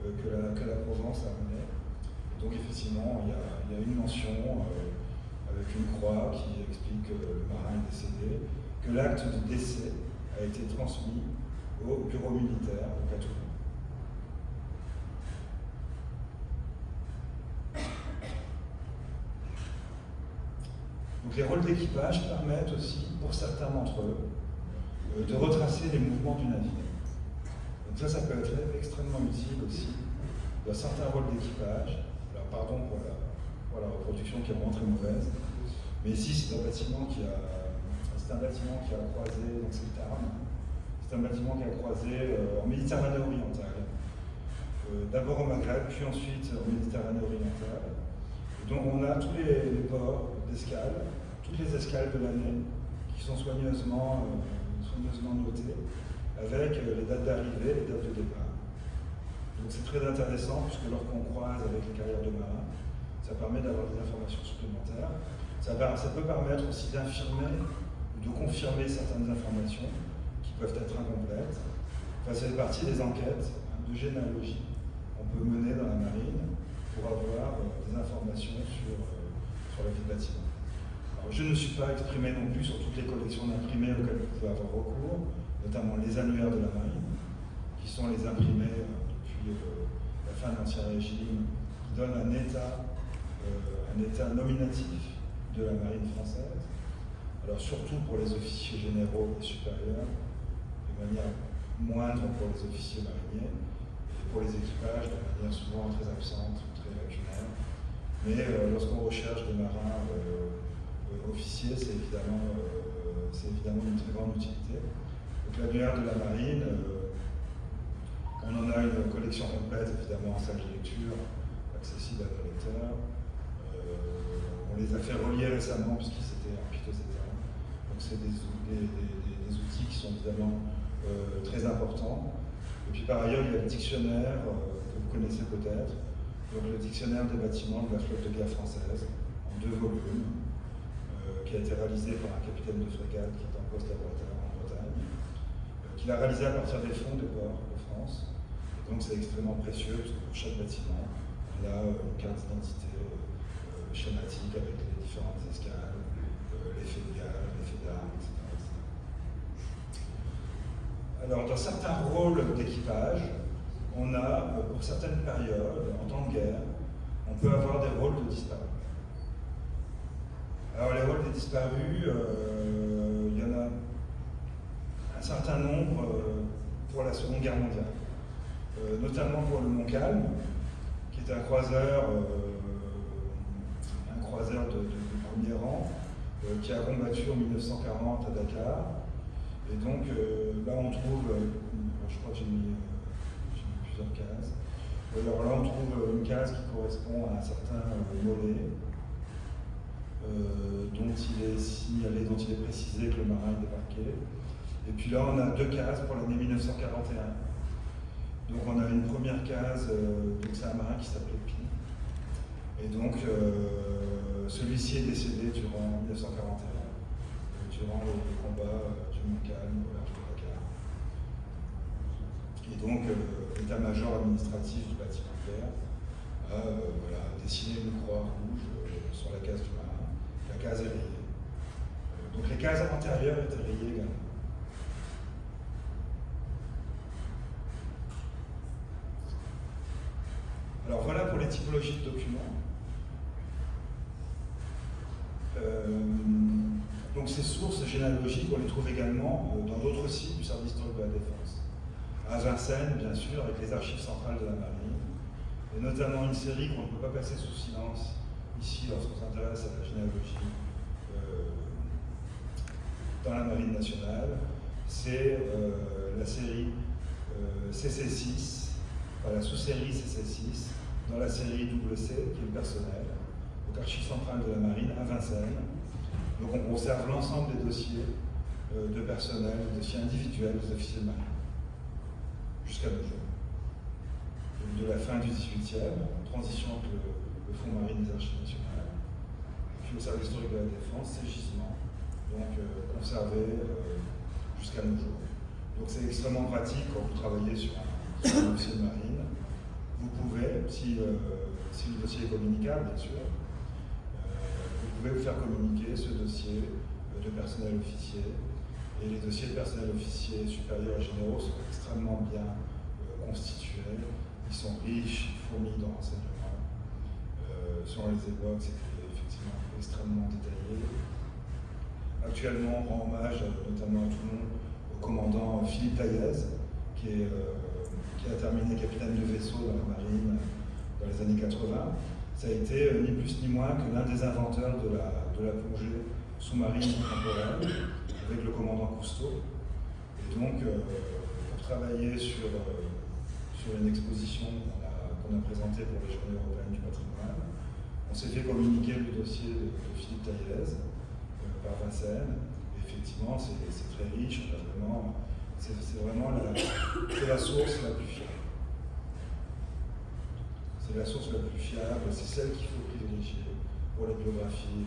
que la Provence a menés. Et donc effectivement, il y a une mention avec une croix qui explique que le marin est décédé, que l'acte de décès a été transmis au bureau militaire, donc à Toulon. Donc les rôles d'équipage permettent aussi, pour certains d'entre eux, de retracer les mouvements du navire. Donc ça peut être extrêmement utile aussi dans certains rôles d'équipage. Alors pardon pour la reproduction qui est vraiment très mauvaise. Mais ici, c'est un bâtiment qui a croisé, donc c'est le Tarn. C'est un bâtiment qui a croisé en Méditerranée orientale, d'abord au Maghreb, puis ensuite en Méditerranée orientale. Et donc on a tous les ports d'escale, toutes les escales de l'année qui sont soigneusement notées, avec les dates d'arrivée et les dates de départ. Donc c'est très intéressant puisque lorsqu'on croise avec les carrières de marins, ça permet d'avoir des informations supplémentaires. Ça peut permettre aussi d'infirmer ou de confirmer certaines informations qui peuvent être incomplètes. Enfin, ça fait partie des enquêtes de généalogie qu'on peut mener dans la marine pour avoir des informations sur la vie de bâtiment. Alors, je ne suis pas exprimé non plus sur toutes les collections d'imprimés auxquelles vous pouvez avoir recours, notamment les annuaires de la marine, qui sont les imprimés depuis la fin de l'Ancien Régime, qui donnent un état nominatif de la marine française. Alors surtout pour les officiers généraux et supérieurs, de manière moindre pour les officiers mariniers, et pour les équipages de manière souvent très absente, très lacunaire. Mais lorsqu'on recherche des marins officiers, c'est évidemment une très grande utilité. Donc l'annuaire de la marine, on en a une collection complète, évidemment, en salle de lecture, accessible à nos lecteurs. On les a fait relier récemment, puisqu'ils étaient en piteux état. Donc c'est des outils qui sont évidemment très importants. Et puis par ailleurs, il y a le dictionnaire que vous connaissez peut-être, donc le dictionnaire des bâtiments de la flotte de guerre française, en 2 volumes, qui a été réalisé par un capitaine de frégate qui est en poste à Bretagne, qu'il a réalisé à partir des fonds des ports de France. Et donc c'est extrêmement précieux, parce que pour chaque bâtiment, on a une carte d'identité schématique avec les différentes escales, les faits de gage, les faits d'armes, etc., etc. Alors, dans certains rôles d'équipage, on a, pour certaines périodes, en temps de guerre, on peut avoir des rôles de disparus. Alors, les rôles des disparus, il y en a un certain nombre pour la Seconde Guerre mondiale, notamment pour le Montcalm, qui est un croiseur de premier rang, qui a combattu en 1940 à Dakar. Et donc là on trouve, je crois que j'ai mis plusieurs cases. Alors là on trouve une case qui correspond à un certain Mollet, dont il est signalé, dont il est précisé que le marin est débarqué. Et puis là on a 2 cases pour l'année 1941. Donc on a une première case, donc c'est un marin qui s'appelait Pi. Et donc celui-ci est décédé durant 1941, durant le combat du Montcalm au large de Dakar. Et donc l'état-major administratif du bâtiment de guerre a dessiné une croix rouge sur la case du marin. La case est rayée. Donc les cases antérieures étaient rayées également. Alors voilà pour les typologies de documents. Donc ces sources généalogiques, on les trouve également dans d'autres sites du service historique de la Défense. À Vincennes, bien sûr, avec les archives centrales de la marine, et notamment une série qu'on ne peut pas passer sous silence ici lorsqu'on s'intéresse à la généalogie dans la marine nationale. C'est la série CC6, la sous-série CC6, dans la série WC, qui est le personnel, donc archives centrales de la marine à Vincennes. Donc on conserve l'ensemble des dossiers de personnel, des dossiers individuels des officiers de marine, jusqu'à nos jours. Donc de la fin du XVIIIe, transition avec le Fonds marine des archives nationales, puis au service historique de la Défense, ces gisements, donc conservés jusqu'à nos jours. Donc c'est extrêmement pratique quand vous travaillez sur un dossier de marine. Vous pouvez, si le dossier est communicable, bien sûr, vous pouvez vous faire communiquer ce dossier de personnel officier. Et les dossiers de personnel officier supérieurs et généraux sont extrêmement bien constitués. Ils sont riches, fournis de renseignements. Sur les époques, c'était effectivement extrêmement détaillé. Actuellement, on rend hommage, notamment à Toulon, au commandant Philippe Taillez, qui a terminé capitaine de vaisseau dans la marine dans les années 80. Ça a été ni plus ni moins que l'un des inventeurs de la plongée sous-marine contemporaine, avec le commandant Cousteau. Et donc, travaillé sur une exposition qu'on a présentée pour les Journées européennes du patrimoine. On s'est fait communiquer le dossier de Philippe Taillez par Vincennes. Effectivement, c'est très riche, c'est vraiment la source la plus fiable. C'est la source la plus fiable, c'est celle qu'il faut privilégier pour la biographie.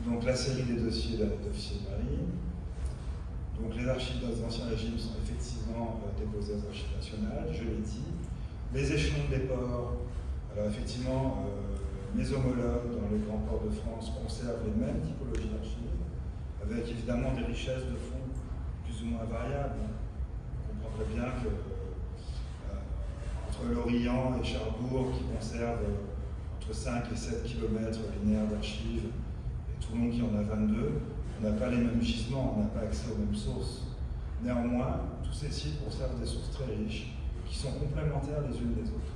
Donc la série des dossiers d'officiers de marine. Donc les archives des anciens régimes sont effectivement déposées aux archives nationales, je l'ai dit. Les échelons des ports, alors effectivement, mes homologues dans les grands ports de France conservent les mêmes typologies d'archives, avec évidemment des richesses de fonds plus ou moins variables. On comprendrait bien que entre Lorient et Cherbourg, qui conservent entre 5 et 7 km linéaires d'archives, et Toulon qui en a 22, on n'a pas les mêmes gisements, on n'a pas accès aux mêmes sources. Néanmoins, tous ces sites conservent des sources très riches, qui sont complémentaires les unes des autres.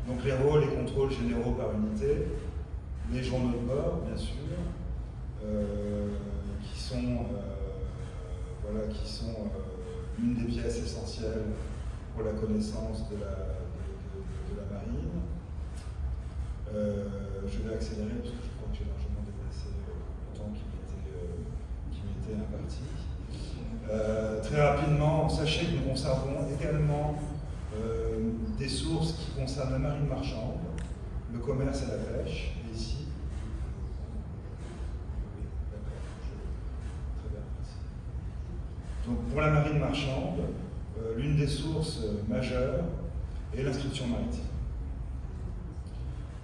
Donc les rôles et contrôles généraux par unité, les journaux de bord, bien sûr, qui sont l'une des pièces essentielles pour la connaissance de la marine. Je vais accélérer parce que je crois que j'ai largement dépassé le temps qui m'était imparti. Très rapidement, sachez que nous conservons également des sources qui concernent la marine marchande, le commerce et la pêche, et ici. Très bien, merci. Donc pour la marine marchande, l'une des sources majeures est l'inscription maritime.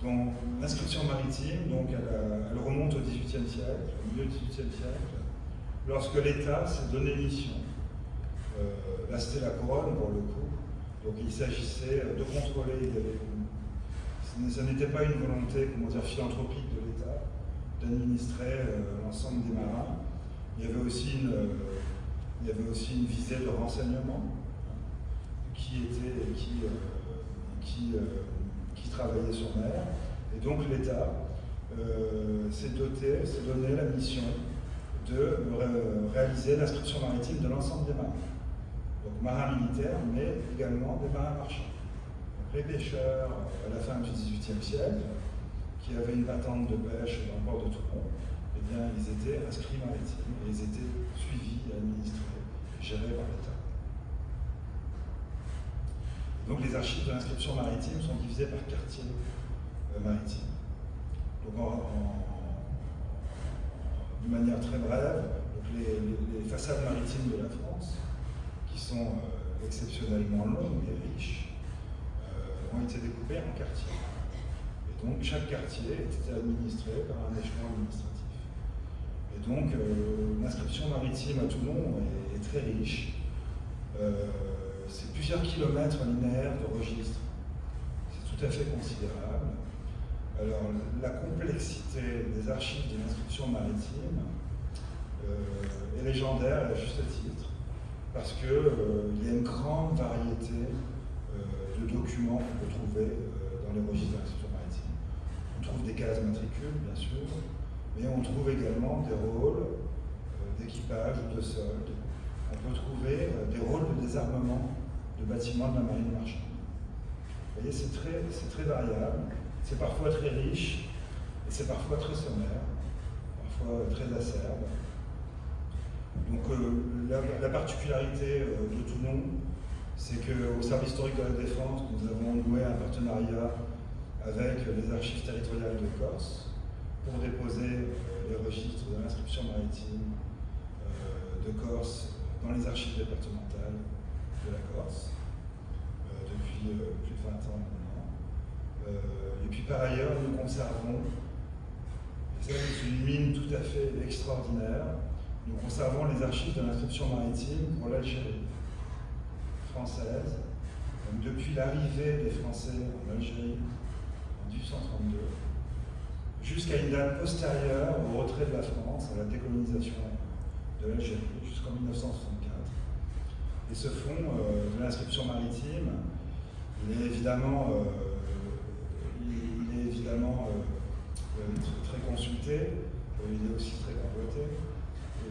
Donc l'inscription maritime, donc, elle remonte au XVIIIe siècle, au milieu du XVIIIe siècle, lorsque l'État s'est donné mission. Là c'était la couronne pour le coup. Donc il s'agissait de contrôler, ce n'était pas une volonté, philanthropique de l'État, d'administrer l'ensemble des marins. Il y avait aussi une visée de renseignement qui travaillait sur mer. Et donc l'État s'est donné la mission de réaliser l'inscription maritime de l'ensemble des marins. Donc marins militaires, mais également des marins marchands. Donc, les pêcheurs, à la fin du XVIIIe siècle, qui avaient une patente de pêche dans le port de Toulon, eh bien, ils étaient inscrits maritimes et ils étaient suivis, administrés, gérés par l'État. Donc les archives de l'inscription maritime sont divisées par quartier maritime. Donc de manière très brève, donc les façades maritimes de la France, qui sont exceptionnellement longues et riches, ont été découpées en quartiers. Et donc chaque quartier était administré par un échelon administratif. Et donc l'inscription maritime à Toulon est très riche. C'est plusieurs kilomètres linéaires de registres. C'est tout à fait considérable. Alors la complexité des archives de l'inscription maritime est légendaire à juste titre, parce qu'il y a une grande variété de documents qu'on peut trouver dans les registres de l'inscription maritime. On trouve des cases matricules, bien sûr, mais on trouve également des rôles d'équipage ou de solde. On peut trouver des rôles de désarmement de bâtiments de la marine marchande. Vous voyez, c'est très variable, c'est parfois très riche, et c'est parfois très sommaire, parfois très acerbe. Donc la particularité de Toulon, c'est qu'au service historique de la Défense, nous avons noué un partenariat avec les archives territoriales de Corse pour déposer les registres de l'inscription maritime de Corse dans les archives départementales de la Corse depuis plus de 20 ans maintenant. Et puis par ailleurs, nous conservons, et ça c'est une mine tout à fait extraordinaire, nous conservons les archives de l'inscription maritime pour l'Algérie française, donc depuis l'arrivée des Français en Algérie en 1832, jusqu'à une date postérieure au retrait de la France, à la décolonisation de l'Algérie, jusqu'en 1964. Et ce fonds de l'inscription maritime, il est évidemment évidemment très consulté, il est aussi très convoité,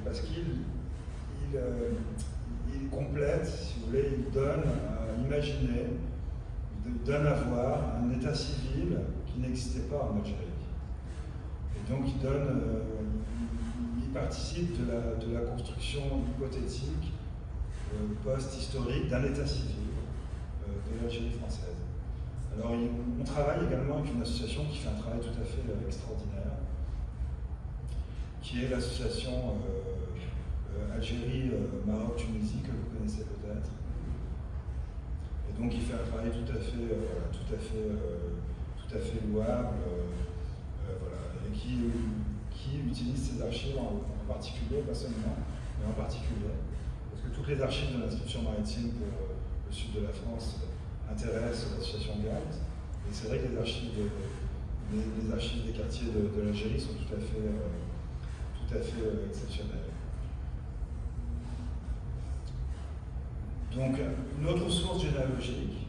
parce qu'il complète, si vous voulez, il donne à imaginer, il donne à voir un état civil qui n'existait pas en Algérie. Et donc il participe de la construction hypothétique post-historique d'un état civil de l'Algérie française. Alors on travaille également avec une association qui fait un travail tout à fait extraordinaire, qui est l'association Algérie, Maroc, Tunisie, que vous connaissez peut-être. Et donc il fait un travail tout à fait louable, voilà, et qui utilise ces archives en particulier, pas seulement, mais en particulier, parce que toutes les archives de l'inscription maritime pour le sud de la France intéressent l'association GALT, et c'est vrai que les archives des quartiers de l'Algérie sont tout à fait exceptionnelles. Donc, une autre source généalogique,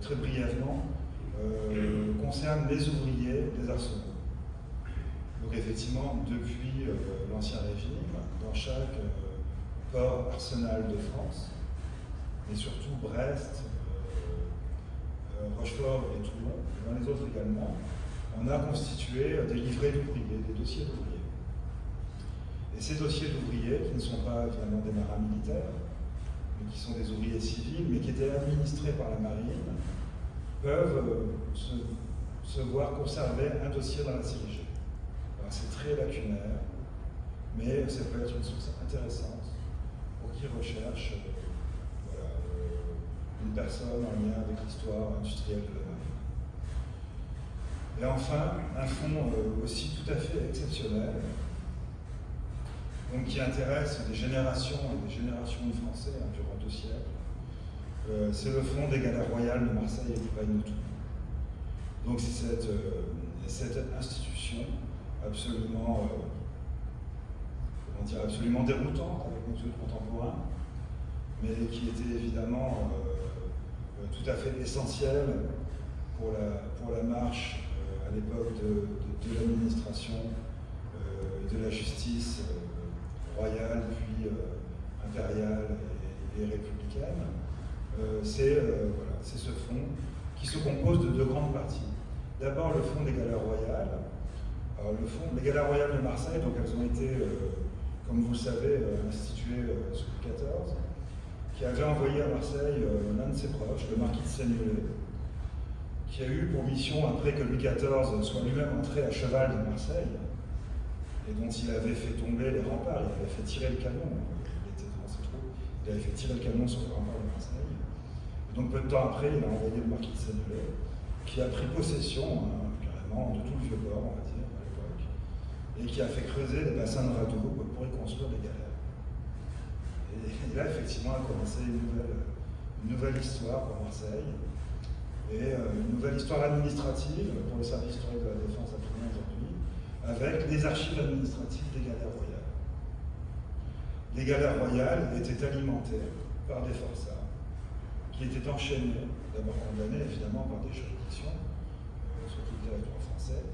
très brièvement, concerne les ouvriers des arsenaux. Donc, effectivement, depuis l'Ancien Régime, dans chaque port arsenal de France, et surtout Brest, Rochefort et Toulon, et dans les autres également, on a constitué des livrets d'ouvriers, des dossiers d'ouvriers. Et ces dossiers d'ouvriers, qui ne sont pas évidemment des marins militaires, mais qui sont des ouvriers civils, mais qui étaient administrés par la marine, peuvent se voir conserver un dossier dans la CIG. C'est très lacunaire, mais ça peut être une source intéressante pour qui recherche une personne en lien avec l'histoire industrielle de la marine. Et enfin, un fonds aussi tout à fait exceptionnel, donc qui intéresse des générations et des générations de Français durant 2 siècles. C'est le fonds des Galères royales de Marseille et du Vanuatu. Donc c'est cette institution absolument, absolument déroutante avec nos yeux contemporains, mais qui était évidemment tout à fait essentielle pour la marche à l'époque de l'administration et de la justice royale, puis impériale et républicaine. C'est ce fonds qui se compose de 2 grandes parties. D'abord le fonds des Galères royales. Alors, les Galères royales de Marseille, donc elles ont été, comme vous le savez, instituées sous Louis XIV, qui avait envoyé à Marseille l'un de ses proches, le marquis de Seignelay, qui a eu pour mission, après que Louis XIV soit lui-même entré à cheval de Marseille, et dont il avait fait tomber les remparts, il avait fait tirer le canon, il était devant ses troupes, il avait fait tirer le canon sur les remparts de Marseille. Et donc peu de temps après, il a envoyé le marquis de Seignelay, qui a pris possession, carrément, de tout le vieux port, on va dire, à l'époque, et qui a fait creuser des bassins de radeaux pour y construire des galères. Et là, effectivement, a commencé une nouvelle histoire pour Marseille, et une nouvelle histoire administrative pour le service historique de la défense à Toulon aujourd'hui, avec les archives administratives des galères royales. Les galères royales étaient alimentées par des forçats qui étaient enchaînés, d'abord condamnés évidemment par des juridictions, sur tout le territoire français,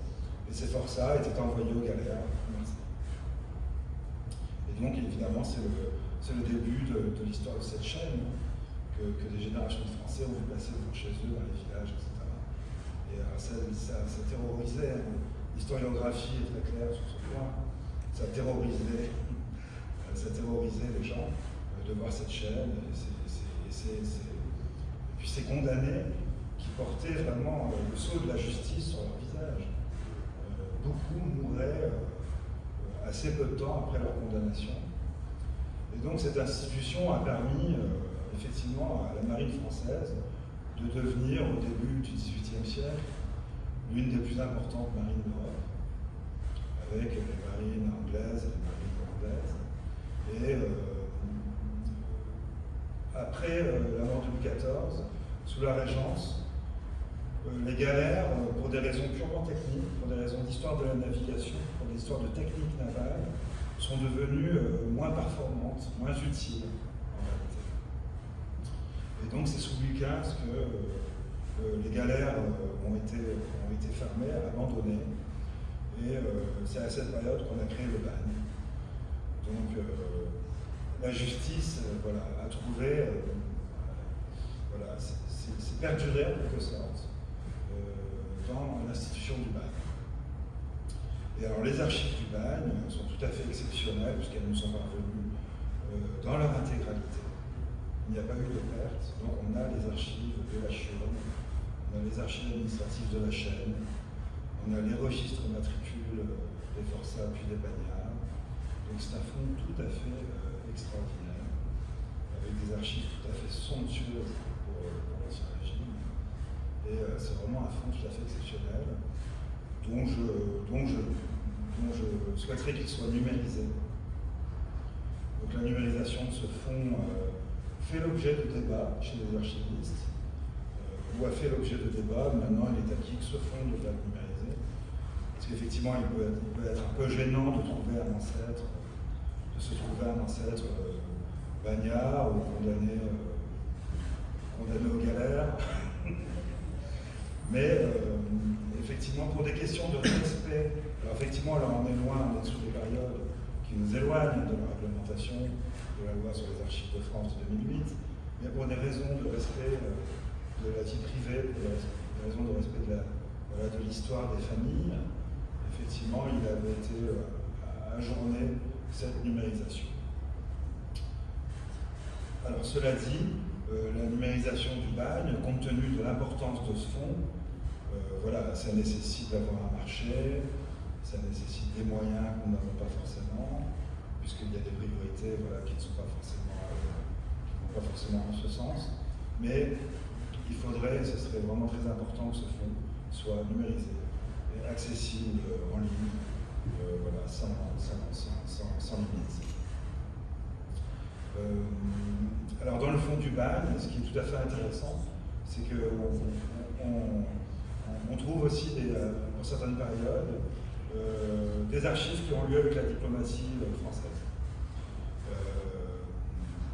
et ces forçats étaient envoyés aux galères à Marseille. Et donc, évidemment, c'est le début de l'histoire de cette chaîne que des générations de Français ont vu passer devant chez eux, dans les villages, etc. Et ça terrorisait, l'historiographie est très claire sur ce point, ça terrorisait les gens de voir cette chaîne, et puis ces condamnés qui portaient vraiment le sceau de la justice sur leur visage. Beaucoup mouraient assez peu de temps après leur condamnation. Et donc cette institution a permis effectivement à la marine française de devenir au début du XVIIIe siècle l'une des plus importantes marines d'Europe, avec les marines anglaises et les marines hollandaises. Et après la mort de Louis XIV, sous la Régence, les galères, pour des raisons purement techniques, pour des raisons d'histoire de la navigation, pour des histoires de technique navale, sont devenues moins performantes, moins utiles en réalité. Et donc c'est sous Louis XV que les galères ont été fermées, abandonnées. Et c'est à cette période qu'on a créé le bagne. Donc la justice a trouvé, c'est perduré en quelque sorte dans l'institution du bagne. Et alors les archives du bagne sont tout à fait exceptionnelles puisqu'elles nous sont parvenues dans leur intégralité. Il n'y a pas eu de perte, donc on a les archives de la Chiourne, on a les archives administratives de la Chaîne, on a les registres matricules des forçats puis des bagnards. Donc c'est un fonds tout à fait extraordinaire, avec des archives tout à fait somptueuses pour l'Ancien Régime. Et c'est vraiment un fonds tout à fait exceptionnel, dont je souhaiterais qu'il soit numérisé. Donc la numérisation de ce fonds fait l'objet de débats chez les archivistes, ou a fait l'objet de débats. Maintenant, il est acquis que ce fonds devrait être numérisé. Parce qu'effectivement, il peut être un peu gênant de se trouver un ancêtre bagnard ou condamné aux galères. Mais effectivement, pour des questions de respect, alors effectivement, là on est loin, on est sur des périodes qui nous éloignent de la réglementation de la loi sur les archives de France de 2008, mais pour des raisons de respect de la vie privée, pour des raisons de respect de l'histoire des familles, effectivement, il avait été ajourné cette numérisation. Alors cela dit, la numérisation du bagne, compte tenu de l'importance de ce fonds, ça nécessite d'avoir un marché, ça nécessite des moyens qu'on n'avons pas forcément, puisqu'il y a des priorités qui ne sont pas forcément, qui vont pas forcément en ce sens. Mais il faudrait, ce serait vraiment très important que ce fonds soit numérisé et accessible en ligne, sans limite. Alors dans le fond du bagne, ce qui est tout à fait intéressant, c'est qu'on trouve aussi, pour certaines périodes, des archives qui ont lieu avec la diplomatie française.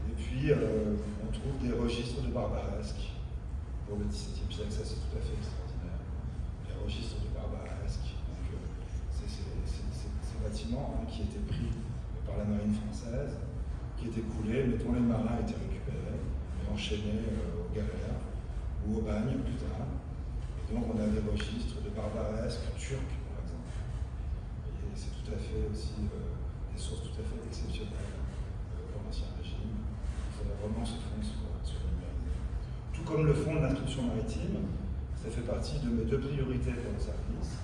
Et puis, on trouve des registres de barbaresque pour le XVIIe siècle, ça c'est tout à fait extraordinaire. Les registres de barbaresque, donc ces bâtiments qui étaient pris par la marine française, qui étaient coulés, mais dont les marins étaient récupérés et enchaînés aux galères ou au bagne plus tard. Et donc on a des registres de barbaresque turcs, par exemple. Et c'est tout à fait aussi des sources tout à fait exceptionnelles pour l'Ancien Régime. Il faudrait vraiment ce fonds soit numérisé. Tout comme le fonds de l'instruction maritime, ça fait partie de mes deux priorités pour le service.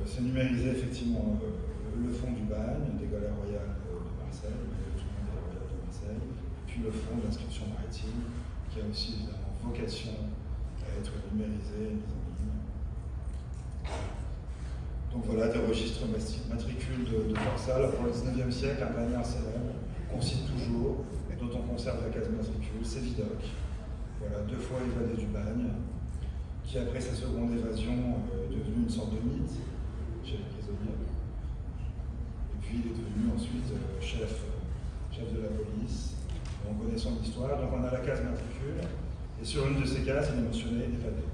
C'est numériser effectivement le fonds du bagne, des galères royales de Marseille, le document des galères royales de Marseille, et puis le fonds de l'inscription maritime, qui a aussi évidemment vocation à être numérisé et mis en ligne. Donc voilà, des registres matricules de forçats. Alors pour le 19e siècle, un bagnard célèbre qu'on cite toujours, dont on conserve la case matricule, c'est Vidocq. Voilà, 2 fois évadé du bagne, qui après sa seconde évasion est devenu une sorte de mythe chez les prisonniers. Et puis il est devenu ensuite chef de la police. On connaît son histoire, donc on a la case matricule, et sur une de ces cases, il est mentionné évadé.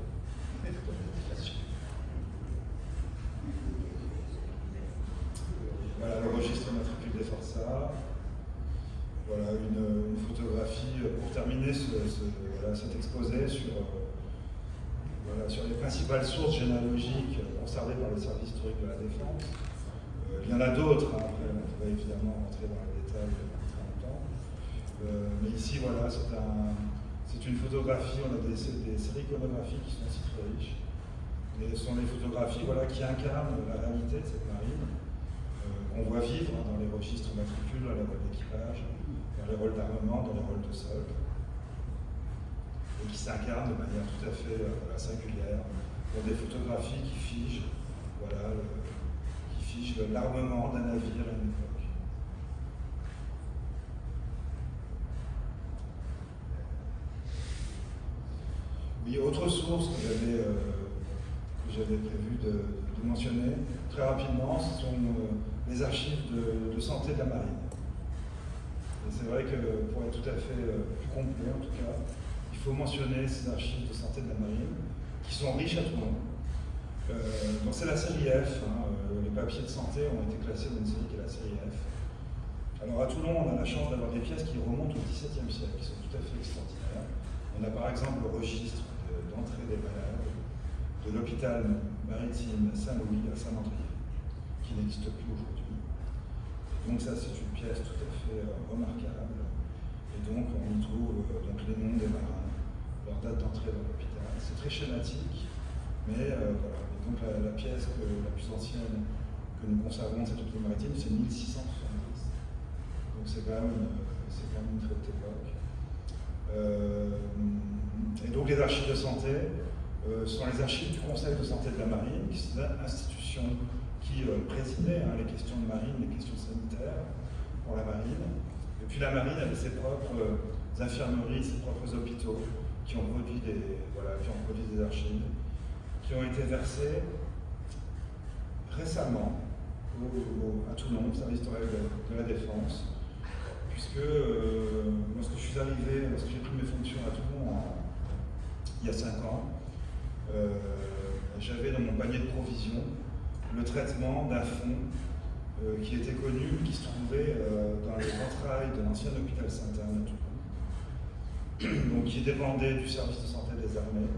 Voilà le registre matricule des forçats. Voilà une photographie pour terminer cet exposé sur les principales sources généalogiques conservées par le service historique de la Défense. Il y en a d'autres, hein, après on pourrait évidemment rentrer dans les détails très longtemps. Mais ici, voilà, c'est une photographie, on a des séries iconographiques qui sont aussi très riches. Et ce sont des photographies qui incarnent la réalité de cette marine. On voit vivre dans les registres matricules, dans les rôles d'équipage, dans les rôles d'armement, dans les rôles de solde, et qui s'incarnent de manière tout à fait singulière dans des photographies qui figent l'armement d'un navire à une époque. Oui, autre source que j'avais prévu de mentionner très rapidement, ce sont les archives de santé de la marine. Et c'est vrai que pour être tout à fait plus complet en tout cas, il faut mentionner ces archives de santé de la marine qui sont riches à Toulon. Donc c'est la série F, hein, les papiers de santé ont été classés dans une série qui est la série F. Alors à Toulon, on a la chance d'avoir des pièces qui remontent au XVIIe siècle, qui sont tout à fait extraordinaires. On a par exemple le registre d'entrée des malades de l'hôpital maritime Saint-Louis à Saint-Mandrier, qui n'existe plus aujourd'hui. Donc ça, c'est une pièce tout à fait remarquable. Et donc on y trouve donc les noms des marins, leur date d'entrée dans l'hôpital. C'est très schématique, mais voilà. Et donc la pièce la plus ancienne que nous conservons de cet hôpital maritime, c'est 1670. Donc c'est quand même une très haute époque. Et donc les archives de santé sont les archives du Conseil de santé de la marine, qui est une institution qui présidait les questions de marine, les questions sanitaires pour la marine. Et puis la marine avait ses propres infirmeries, ses propres hôpitaux qui ont produit des archives, qui ont été versées récemment à Toulon, au service historique de la Défense, puisque lorsque je suis arrivé, lorsque j'ai pris mes fonctions à Toulon il y a 5 ans, j'avais dans mon panier de provisions le traitement d'un fonds qui était connu, qui se trouvait dans les entrailles de l'ancien hôpital Sainte-Anne à Toulon, donc qui dépendait du service de santé des armées,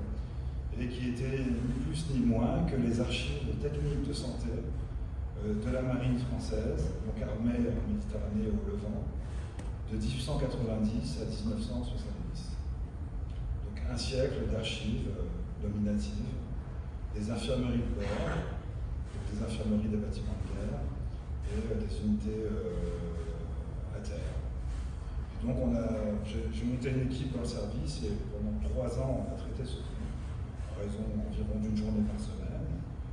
et qui était ni plus ni moins que les archives techniques de santé de la marine française, donc armée en Méditerranée et au Levant, de 1890 à 1970. Donc un siècle d'archives nominatives, des infirmeries de bord, des infirmeries des bâtiments de guerre et des unités à terre. Et donc j'ai monté une équipe dans le service et pendant 3 ans on a traité ce fonds, à raison environ d'une journée par semaine.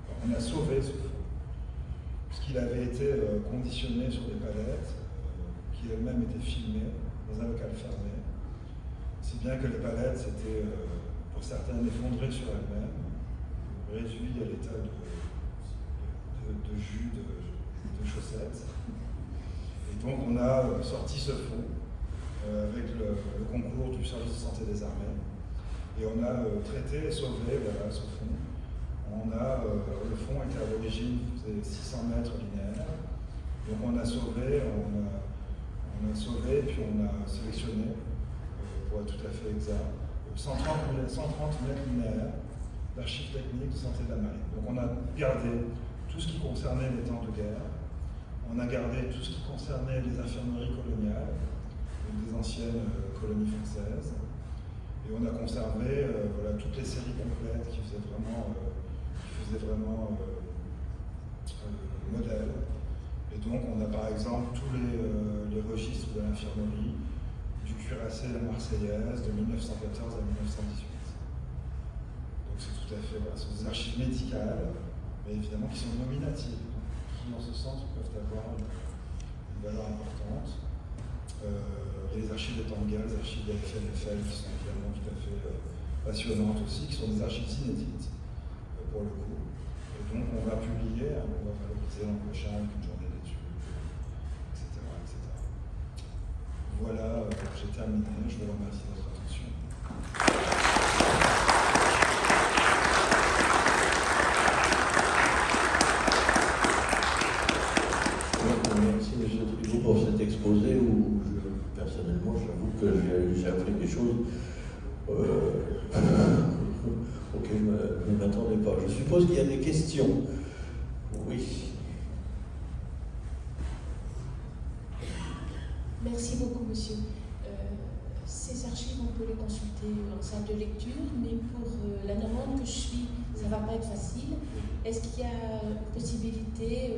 Alors, on a sauvé ce fonds, puisqu'il avait été conditionné sur des palettes qui elles-mêmes étaient filmées dans un local fermé, si bien que les palettes s'étaient pour certaines effondrées sur elles-mêmes, réduit à l'état de jus de chaussettes. Et donc on a sorti ce fonds avec le concours du service de santé des armées. Et on a traité et sauvé ce fonds. Le fonds était à l'origine, faisait 600 mètres linéaires. Donc on a sauvé, et puis on a sélectionné, pour être tout à fait exact, 130 mètres linéaires d'archives techniques de santé de la marine. Donc on a gardé tout ce qui concernait les temps de guerre, on a gardé tout ce qui concernait les infirmeries coloniales, des anciennes colonies françaises, et on a conservé toutes les séries complètes qui faisaient vraiment modèle. Et donc on a par exemple tous les registres de l'infirmerie, du cuirassé à la Marseillaise de 1914 à 1918. Donc c'est tout à fait, ce sont des archives médicales, mais évidemment qui sont nominatives, qui en ce sens peuvent avoir une valeur importante. Il y a les archives des temps de guerre, les archives des FNFL qui sont évidemment tout à fait passionnantes aussi, qui sont des archives inédites pour le coup. Et donc on va publier, on va valoriser l'an prochain avec une journée d'études, etc., etc. Voilà, j'ai terminé, je vous remercie de votre attention. Merci M. Tribou pour cet exposé où personnellement j'avoue que j'ai appris des choses auxquelles je ne m'attendais pas. Je suppose qu'il y a des questions. Oui. Merci beaucoup, monsieur. Ces archives, on peut les consulter en salle de lecture, mais pour la Normande que je suis, ça ne va pas être facile. Est-ce qu'il y a possibilité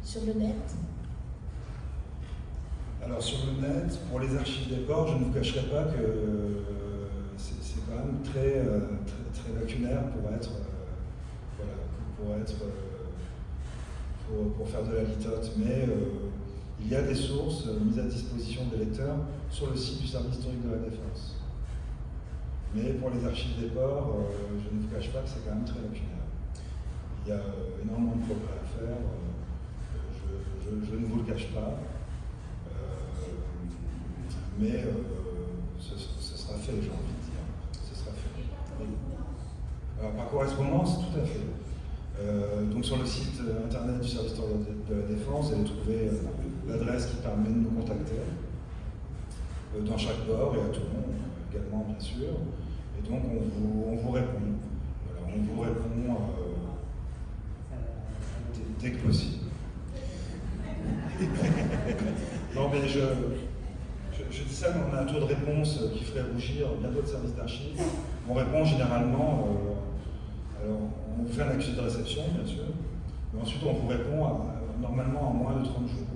sur le net? Alors sur le net, pour les archives des ports, je ne vous cacherai pas que c'est quand même très lacunaire pour faire de la litote, mais il y a des sources mises à disposition des lecteurs sur le site du service historique de la Défense. Mais pour les archives des ports, je ne vous cache pas que c'est quand même très lacunaire. Il y a énormément de progrès à faire, je ne vous le cache pas, mais ce sera fait, j'ai envie de dire. Ce sera fait. Oui. Alors par correspondance, tout à fait. Donc sur le site internet du service de la Défense, vous allez trouver l'adresse qui permet de nous contacter dans chaque port et à Toulon également, bien sûr. Et donc on vous répond. Voilà, on vous répond dès que possible. Non mais je dis ça, mais on a un taux de réponse qui ferait rougir bien d'autres services d'archives. On répond généralement, alors on vous fait un accusé de réception, bien sûr, mais ensuite on vous répond normalement en moins de 30 jours.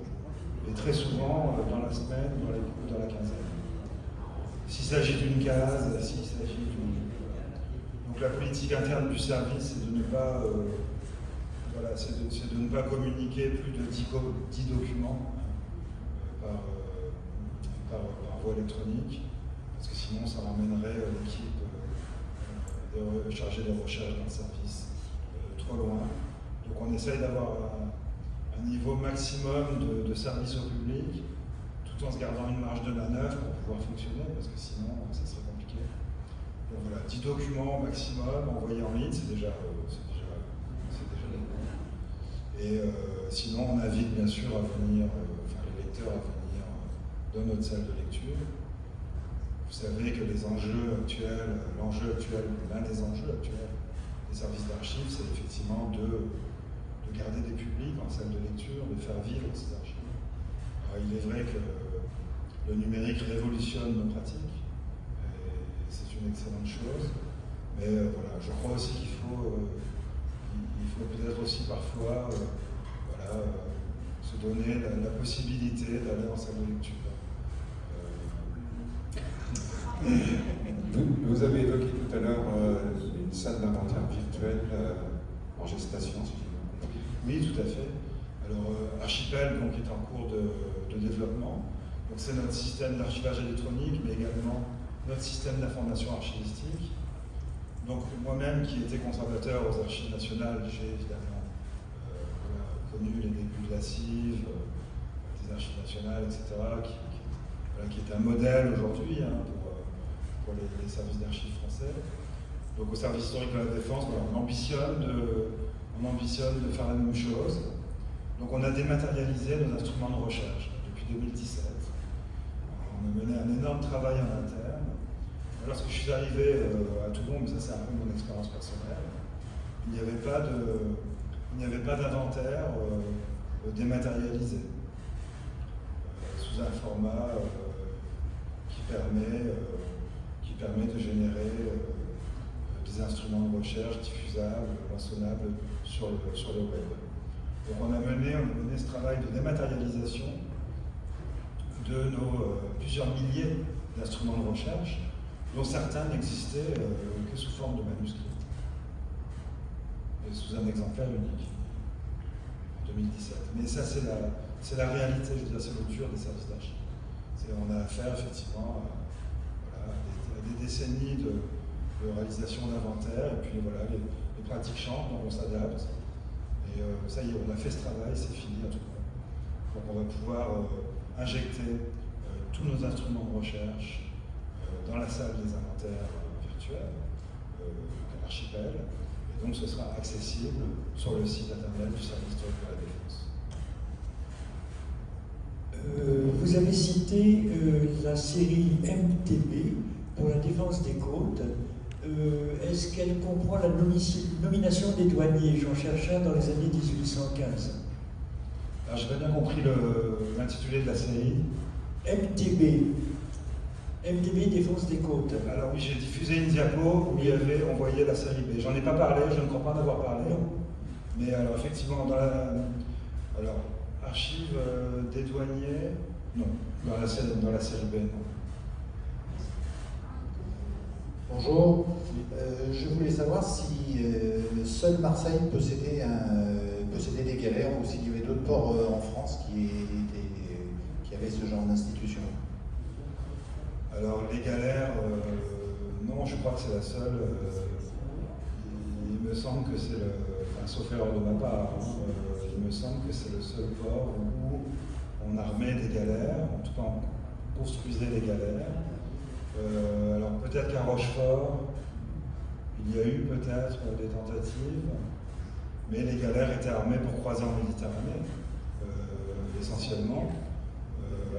Et très souvent dans la semaine ou dans la quinzaine. S'il s'agit d'une case, s'il s'agit d'une... Donc la politique interne du service, c'est de ne pas... Voilà, c'est de ne pas communiquer plus de 10 documents par voie électronique, parce que sinon ça ramènerait l'équipe chargée des recherches dans le service trop loin. Donc on essaye d'avoir un niveau maximum de service au public, tout en se gardant une marge de manœuvre pour pouvoir fonctionner, parce que sinon ça serait compliqué. Donc voilà, 10 documents maximum envoyés en ligne, c'est déjà et sinon, on invite bien sûr à venir, les lecteurs à venir dans notre salle de lecture. Vous savez que l'un des enjeux actuels des services d'archives, c'est effectivement de garder des publics en salle de lecture, de faire vivre ces archives. Alors, il est vrai que le numérique révolutionne nos pratiques, et c'est une excellente chose, mais voilà, je crois aussi qu'il faut peut-être aussi parfois se donner la possibilité d'aller en salle de lecture. Vous avez évoqué tout à l'heure une salle d'inventaire virtuelle en gestation, si j'ai bien compris. Oui, tout à fait. Alors, Archipel donc, est en cours de développement. Donc, c'est notre système d'archivage électronique, mais également notre système d'information archivistique. Donc moi-même qui étais conservateur aux Archives nationales, j'ai évidemment connu les débuts de la CIV, des Archives nationales, etc., qui est un modèle aujourd'hui pour les services d'archives français. Donc au service historique de la Défense, voilà, on ambitionne de faire la même chose. Donc on a dématérialisé nos instruments de recherche depuis 2017. On a mené un énorme travail en interne. Lorsque je suis arrivé à Toulon, mais ça c'est un peu mon expérience personnelle, il n'y avait pas d'inventaire dématérialisé sous un format qui permet de générer des instruments de recherche diffusables, mentionnables sur le web. Donc on a mené ce travail de dématérialisation de nos plusieurs milliers d'instruments de recherche, dont certains n'existaient que sous forme de manuscrits, et sous un exemplaire unique, en 2017. Mais ça, c'est la réalité, je veux dire, c'est le dur des services d'archives. On a affaire, effectivement, à des décennies de réalisation d'inventaire, et puis voilà, les pratiques changent, donc on s'adapte. Et ça y est, on a fait ce travail, c'est fini à tout le monde. Donc on va pouvoir injecter tous nos instruments de recherche dans la salle des inventaires virtuels, Archipel, et donc ce sera accessible sur le site internet du service historique de la Défense. Vous avez cité la série MTB pour la défense des côtes. Est-ce qu'elle comprend la nomination des douaniers? J'en cherche un dans les années 1815. Alors j'ai pas bien compris l'intitulé de la série. MTB Défense des côtes. Alors oui, j'ai diffusé une diapo où on voyait la série B. J'en ai pas parlé, je ne crois pas en avoir parlé. Mais alors effectivement, archives des douaniers, non. Dans la série B, non. Bonjour, je voulais savoir si seul Marseille possédait des galères ou s'il y avait d'autres ports en France qui avaient ce genre d'institution. Alors les galères, non, je crois que c'est la seule. Il me semble que c'est sauf erreur de ma part, il me semble que c'est le seul port où on armait des galères, en tout cas on construisait des galères. Alors peut-être qu'à Rochefort, Il y a eu peut-être des tentatives, mais les galères étaient armées pour croiser en Méditerranée, essentiellement.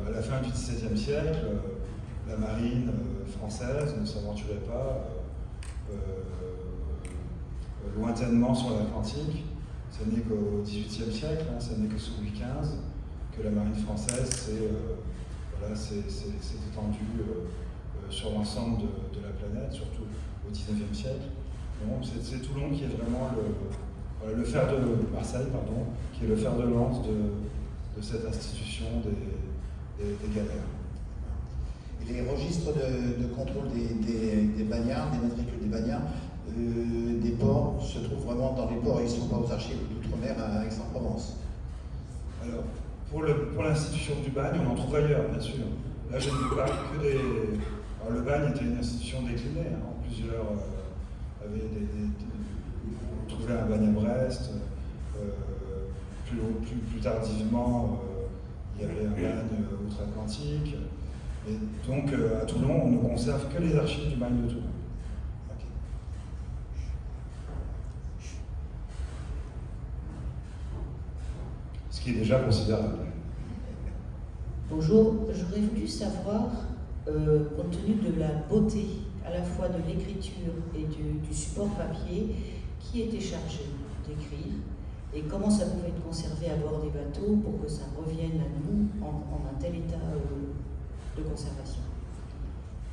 À la fin du XVIIe siècle, la marine française ne s'aventurait pas lointainement sur l'Atlantique. Ce n'est qu'au XVIIIe siècle, ce n'est que sous Louis XV, que la marine française s'est étendue sur l'ensemble de la planète, surtout au XIXe siècle. C'est Toulon qui est vraiment le fer de Marseille, pardon, qui est le fer de lance de cette institution des galères. Et les registres de contrôle des bagnards, des matricules des bagnards, des ports, se trouvent vraiment dans les ports et ils ne sont pas aux archives d'outre-mer à Aix-en-Provence. Alors, pour l'institution du bagne, on en trouve ailleurs, bien sûr. Là, je ne parle que des... Alors, le bagne était une institution déclinée. Plusieurs avaient on trouvait un bagne à Brest. Plus tardivement, il y avait un bagne outre-Atlantique. Et donc, à Toulon, on ne conserve que les archives du bagne de Toulon. Okay. Ce qui est déjà considérable. Bonjour, j'aurais voulu savoir, compte tenu de la beauté à la fois de l'écriture et du support papier, qui était chargé d'écrire et comment ça pouvait être conservé à bord des bateaux pour que ça revienne à nous en un tel état de conservation.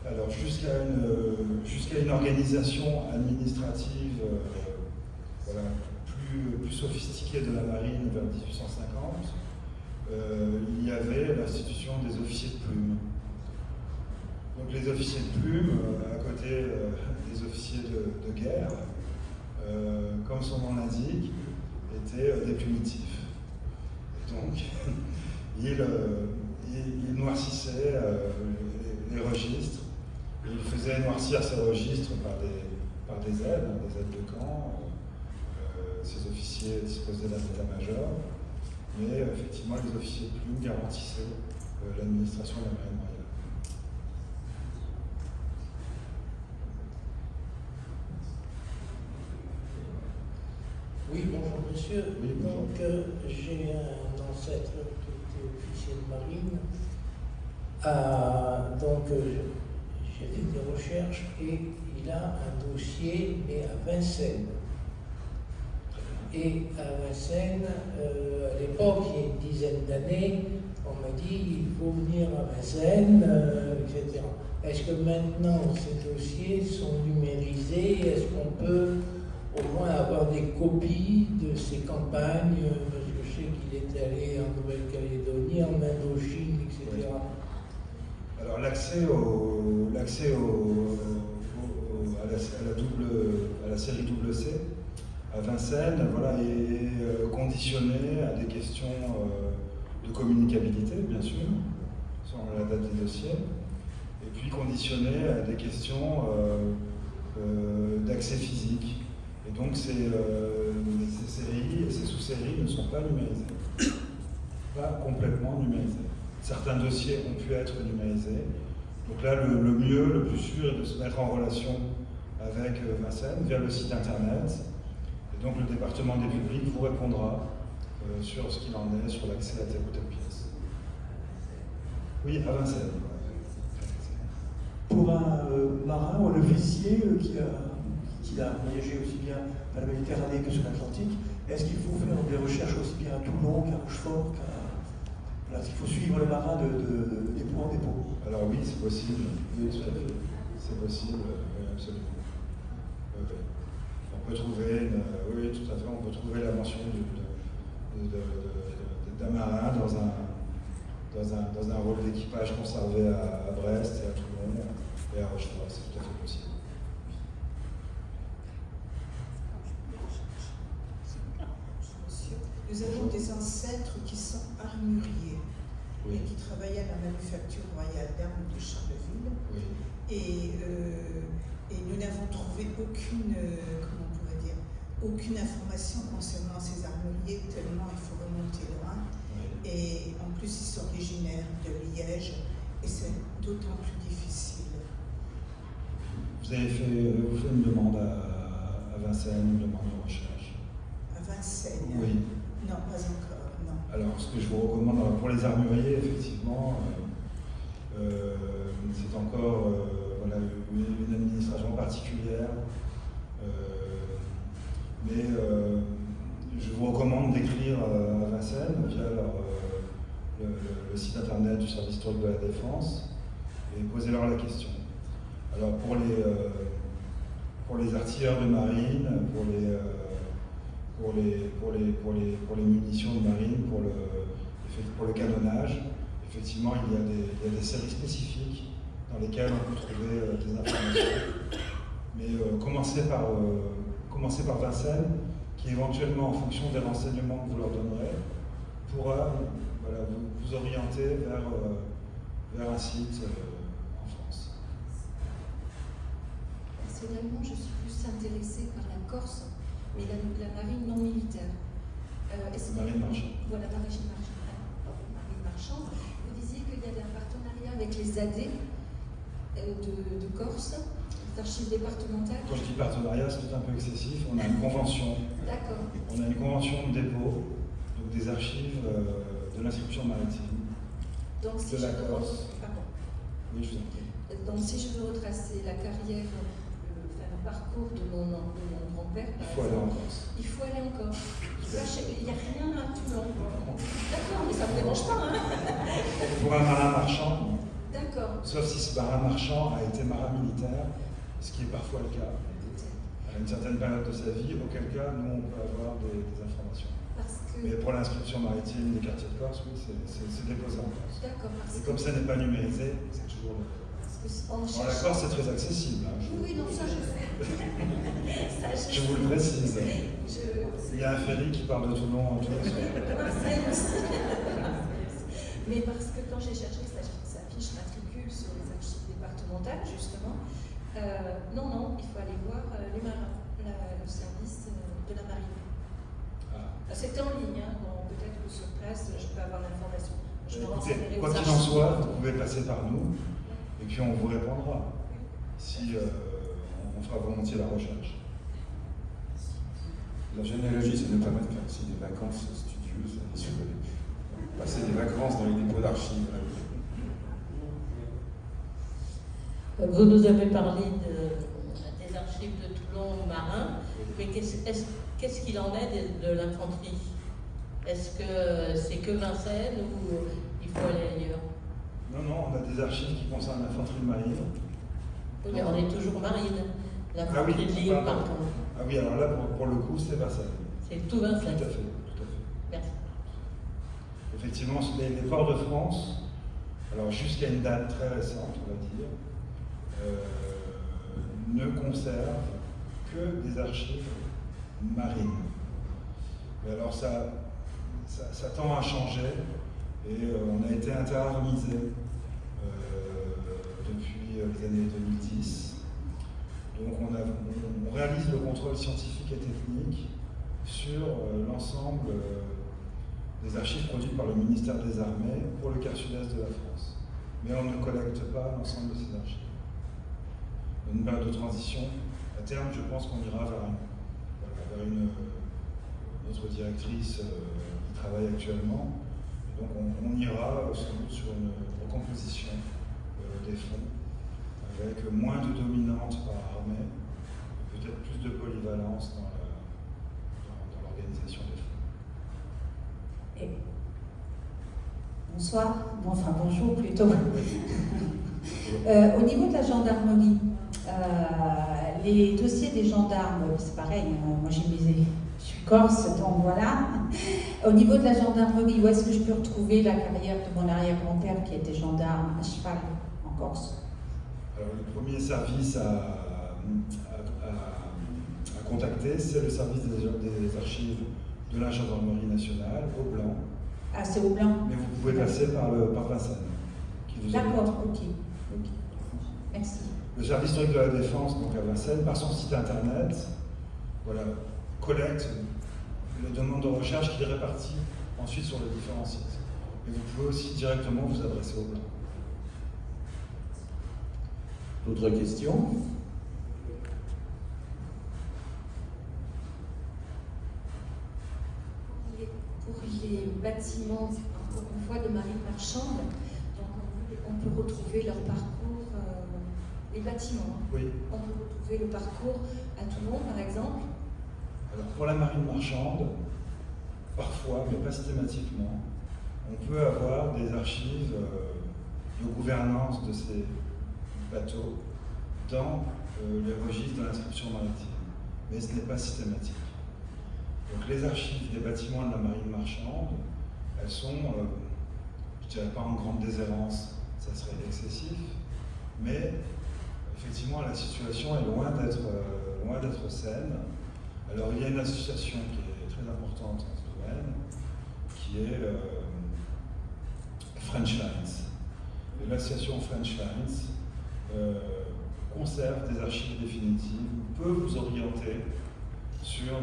Alors jusqu'à une organisation administrative plus sophistiquée de la marine vers 1850, il y avait l'institution des officiers de plume. Donc les officiers de plume, à côté des officiers de guerre, comme son nom l'indique, étaient des plumitifs. Et donc, il noircissait les registres, et il faisait noircir ces registres par des aides de camp. Ces officiers disposaient d'un état-major, mais effectivement, les officiers de plume garantissaient l'administration de la marine royale. Oui, bonjour monsieur. Oui, bonjour. Donc, j'ai un ancêtre qui était officier de marine. J'ai fait des recherches et il a un dossier mais à Vincennes. Et à Vincennes, à l'époque, il y a une dizaine d'années, on m'a dit il faut venir à Vincennes, etc. Est-ce que maintenant ces dossiers sont numérisés? Est-ce qu'on peut au moins avoir des copies de ces campagnes? Parce que je sais qu'il est allé en Nouvelle-Calédonie, en Indochine, etc. Alors l'accès à la série double C à Vincennes, est conditionné à des questions de communicabilité, bien sûr, selon la date des dossiers, et puis conditionné à des questions d'accès physique. Et donc ces séries et ces sous-séries ne sont pas numérisées, pas complètement numérisées. Certains dossiers ont pu être numérisés. Donc là, le mieux, le plus sûr est de se mettre en relation avec Vincennes via le site internet. Et donc le département des publics vous répondra sur ce qu'il en est, sur l'accès à telle ou telle pièce. Oui, à Vincennes. Pour un marin ou un officier qui a voyagé aussi bien à la Méditerranée que sur l'Atlantique, est-ce qu'il faut faire des recherches aussi bien à Toulon qu'à Rochefort Est-ce qu'il faut suivre les marins de dépôt en dépôt? Alors oui, c'est possible. Oui, tout à fait. C'est possible, oui, absolument. Oui. On peut trouver, oui, tout à fait, on peut trouver la mention d'un marin dans un rôle d'équipage conservé à Brest et à Toulon et à Rochefort. C'est tout à fait possible. Nous avons des ancêtres qui sont armuriers et qui travaillaient à la manufacture royale d'armes de Charleville. Oui. Et nous n'avons trouvé aucune information concernant ces armuriers, tellement il faut remonter loin. Oui. Et en plus, ils sont originaires de Liège et c'est d'autant plus difficile. Vous avez fait une demande à Vincennes, une demande de recherche. À Vincennes? Oui. Non, pas encore, non. Alors, ce que je vous recommande, alors, pour les armuriers, effectivement, c'est encore voilà, une administration particulière. Mais je vous recommande d'écrire à Vincennes via le site internet du service historique de la Défense et posez-leur la question. Alors pour les artilleurs de marine, pour les munitions de marine, pour le canonnage, effectivement il y a des séries spécifiques dans lesquelles on peut trouver des informations. Mais commencez par Vincennes, qui éventuellement, en fonction des renseignements que vous leur donnerez, pourra voilà, vous orienter vers un site en France. Personnellement, je suis plus intéressée par la Corse, mais la marine non militaire. Marine marchande. Voilà, marine marchande. Vous disiez qu'il y avait un partenariat avec les AD de Corse, les archives départementales. Quand je dis partenariat, c'est tout un peu excessif. On a une convention. D'accord. On a une convention de dépôt, donc des archives de l'inscription maritime, Donc, si de la Corse. Pardon. Oui, je vous en prie. Donc, si je veux retracer la carrière, le parcours de mon grand-père, Il faut aller en Corse. il faut aller en Corse. Là, il n'y a rien à Toulon. D'accord, mais ça ne me dérange pas, hein. Pour un marin marchand, D'accord. sauf si ce marin marchand a été marin militaire, ce qui est parfois le cas, à une certaine période de sa vie, auquel cas, nous, on peut avoir des informations. Parce que... Mais pour l'inscription maritime des quartiers de Corse, oui, c'est déposé en Corse. D'accord. Et comme ça n'est pas numérisé, c'est toujours le... Bon, la Corse, c'est très accessible. Hein, Oui, non, ça je sais. je vous le précise. Il y a un ferry qui part de Toulon tous les soirs. Mais parce que quand j'ai cherché sa fiche matricule sur les archives départementales, justement, non, il faut aller voir les marins, le service de la marine. C'était en ligne, hein, bon, peut-être que sur place, je peux avoir l'information. Écoutez, quoi qu'il en soit, vous pouvez passer par nous, et puis on vous répondra. Si on fera volontiers la recherche. La généalogie, ça nous permet de faire aussi des vacances studieuses, passer des vacances dans les dépôts d'archives. Vous nous avez parlé des archives de Toulon marin, mais qu'est-ce qu'il en est de l'infanterie? Est-ce que c'est que Vincennes ou il faut aller ailleurs? Non, on a des archives qui concernent l'infanterie marine. Oui, mais on est toujours marine. L'infanterie de ligne, par contre. Ah oui, alors là, pour le coup, c'est Vincennes. C'est tout Vincennes. Tout à fait. Merci. Effectivement, les ports de France, alors jusqu'à une date très récente, on va dire, ne conservent que des archives marines. Mais alors ça tend à changer et on a été interharmonisé depuis les années 2010. Donc on réalise le contrôle scientifique et technique sur l'ensemble des archives produites par le ministère des Armées pour le quart sud-est de la France. Mais on ne collecte pas l'ensemble de ces archives. Dans une période de transition, à terme, je pense qu'on ira vers notre directrice qui travaille actuellement. Et donc on ira sans doute sur une recomposition des fonds, avec moins de dominante par armée, peut-être plus de polyvalence dans l'organisation des fonds. Et... Bonsoir, enfin bonjour plutôt. Au niveau de la gendarmerie, les dossiers des gendarmes, c'est pareil, moi je suis corse, donc voilà. Au niveau de la gendarmerie, où est-ce que je peux retrouver la carrière de mon arrière-grand-père qui était gendarme à cheval en Corse? Alors, le premier service à contacter, c'est le service des archives de la gendarmerie nationale, au Blanc. Ah, c'est au Blanc. Mais vous pouvez passer par Vincennes. D'accord, ok. Merci. Le service historique de la Défense, donc à Vincennes, par son site internet, voilà, collecte les demandes de recherche qu'il répartit ensuite sur les différents sites. Et vous pouvez aussi directement vous adresser au Blanc. D'autres questions? pour les bâtiments, encore une fois, de marine marchande. Donc on peut retrouver leur parcours, les bâtiments. Oui. On peut retrouver le parcours à Toulon, par exemple. Alors pour la marine marchande, parfois, mais pas systématiquement, on peut avoir des archives de gouvernance de ces bateaux dans les registres de l'inscription maritime. Mais ce n'est pas systématique. Donc les archives des bâtiments de la marine marchande, elles sont, je ne dirais pas en grande déshérence, ça serait excessif, mais effectivement la situation est loin d'être saine. Alors il y a une association qui est très importante dans ce domaine, qui est French Lines. Et l'association French Lines conserve des archives définitives, peut vous orienter sur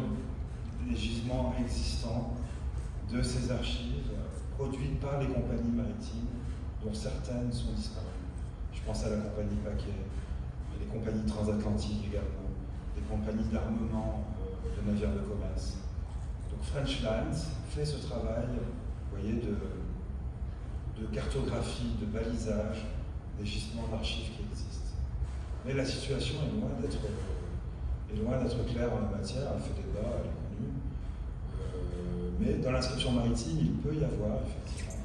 les gisements existants de ces archives produites par les compagnies maritimes, dont certaines sont disparues. Je pense à la compagnie Paquet, les compagnies transatlantiques également, des compagnies d'armement de navires de commerce. Donc French Lines fait ce travail, vous voyez, de cartographie, de balisage des gisements d'archives qui existent. Mais la situation est loin d'être claire en la matière, elle fait débat, elle est connue. Mais dans l'inscription maritime, il peut y avoir effectivement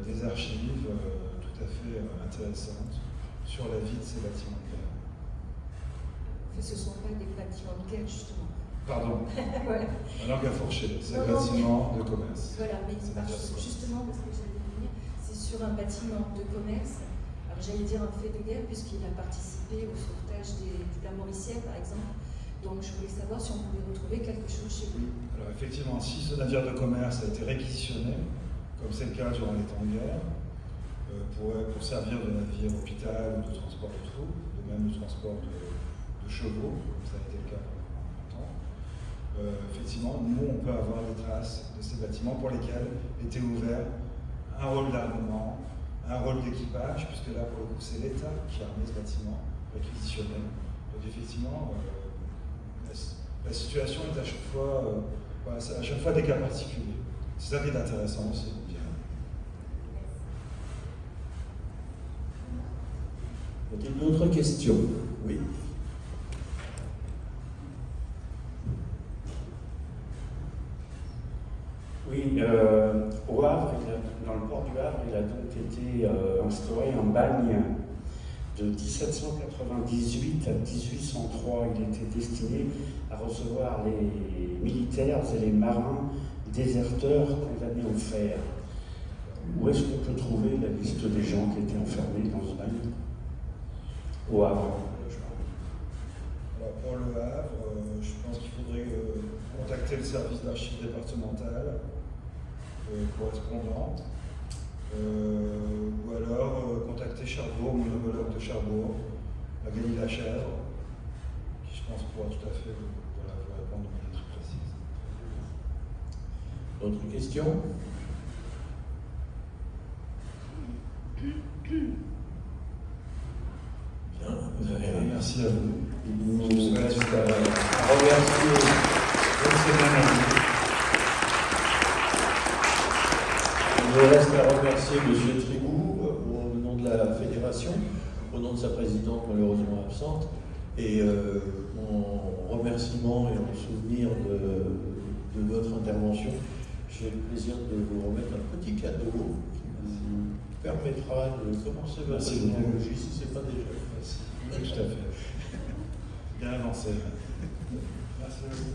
des archives tout à fait intéressantes sur la vie de ces bâtiments de guerre. Ce ne sont pas des bâtiments de guerre, justement. Pardon. Voilà. La langue à fourcher, c'est un bâtiment de commerce. Voilà, mais justement, parce que j'allais venir, c'est sur un bâtiment de commerce. Alors j'allais dire un fait de guerre, puisqu'il a participé au sauvetage de la Mauricienne, par exemple. Donc je voulais savoir si on pouvait retrouver quelque chose chez lui. Alors effectivement, si ce navire de commerce a été réquisitionné, comme c'est le cas durant les temps de guerre, pour servir de navire hôpital ou de transport de troupes, de même de transport de chevaux, comme ça a été le cas pendant longtemps, effectivement, nous on peut avoir des traces de ces bâtiments pour lesquels était ouvert un rôle d'armement, un rôle d'équipage, puisque là pour le coup c'est l'État qui a armé ce bâtiment, réquisitionné. Donc effectivement, la situation est à chaque fois des cas particuliers. C'est ça qui est intéressant aussi. Y a-t-il d'autres questions? Oui. Oui, au Havre, dans le port du Havre, il a donc été instauré un bagne de 1798 à 1803. Il était destiné à recevoir les militaires et les marins déserteurs condamnés au fer. Où est-ce qu'on peut trouver la liste des gens qui étaient enfermés dans ce bagne? Au Havre. Alors pour le Havre, je pense qu'il faudrait contacter le service d'archives départemental correspondant, ou alors contacter Cherbourg, mon homologue de Cherbourg, la Gagny la Chèvre, qui je pense pourra tout à fait vous répondre de manière très précise. D'autres questions? Bien, vous avez rien. Merci à vous. Il nous reste à remercier. Il nous reste à remercier M. Trigou au nom de la fédération, au nom de sa présidente malheureusement absente, et en remerciement et en souvenir de votre intervention, j'ai le plaisir de vous remettre un petit cadeau qui vous permettra de commencer votre généalogie si ce n'est pas déjà fait. Oui, tout à fait. Bien avancé. Merci à vous.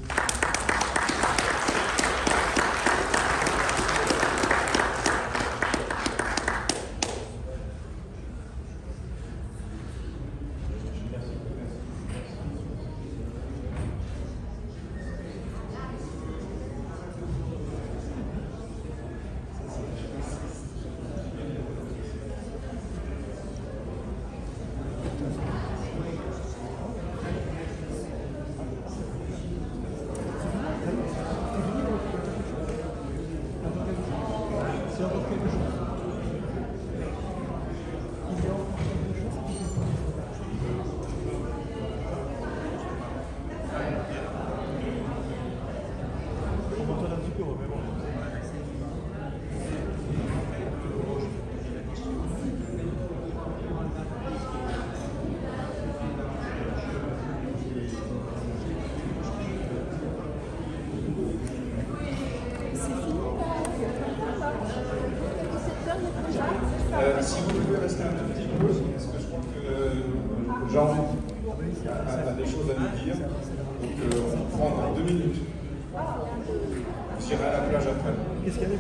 Si vous pouvez rester un tout petit peu, parce que je crois que Jean a des choses à nous dire. Donc on prend dans 2 minutes. Vous irez à la plage après. Qu'est-ce qu'il y a de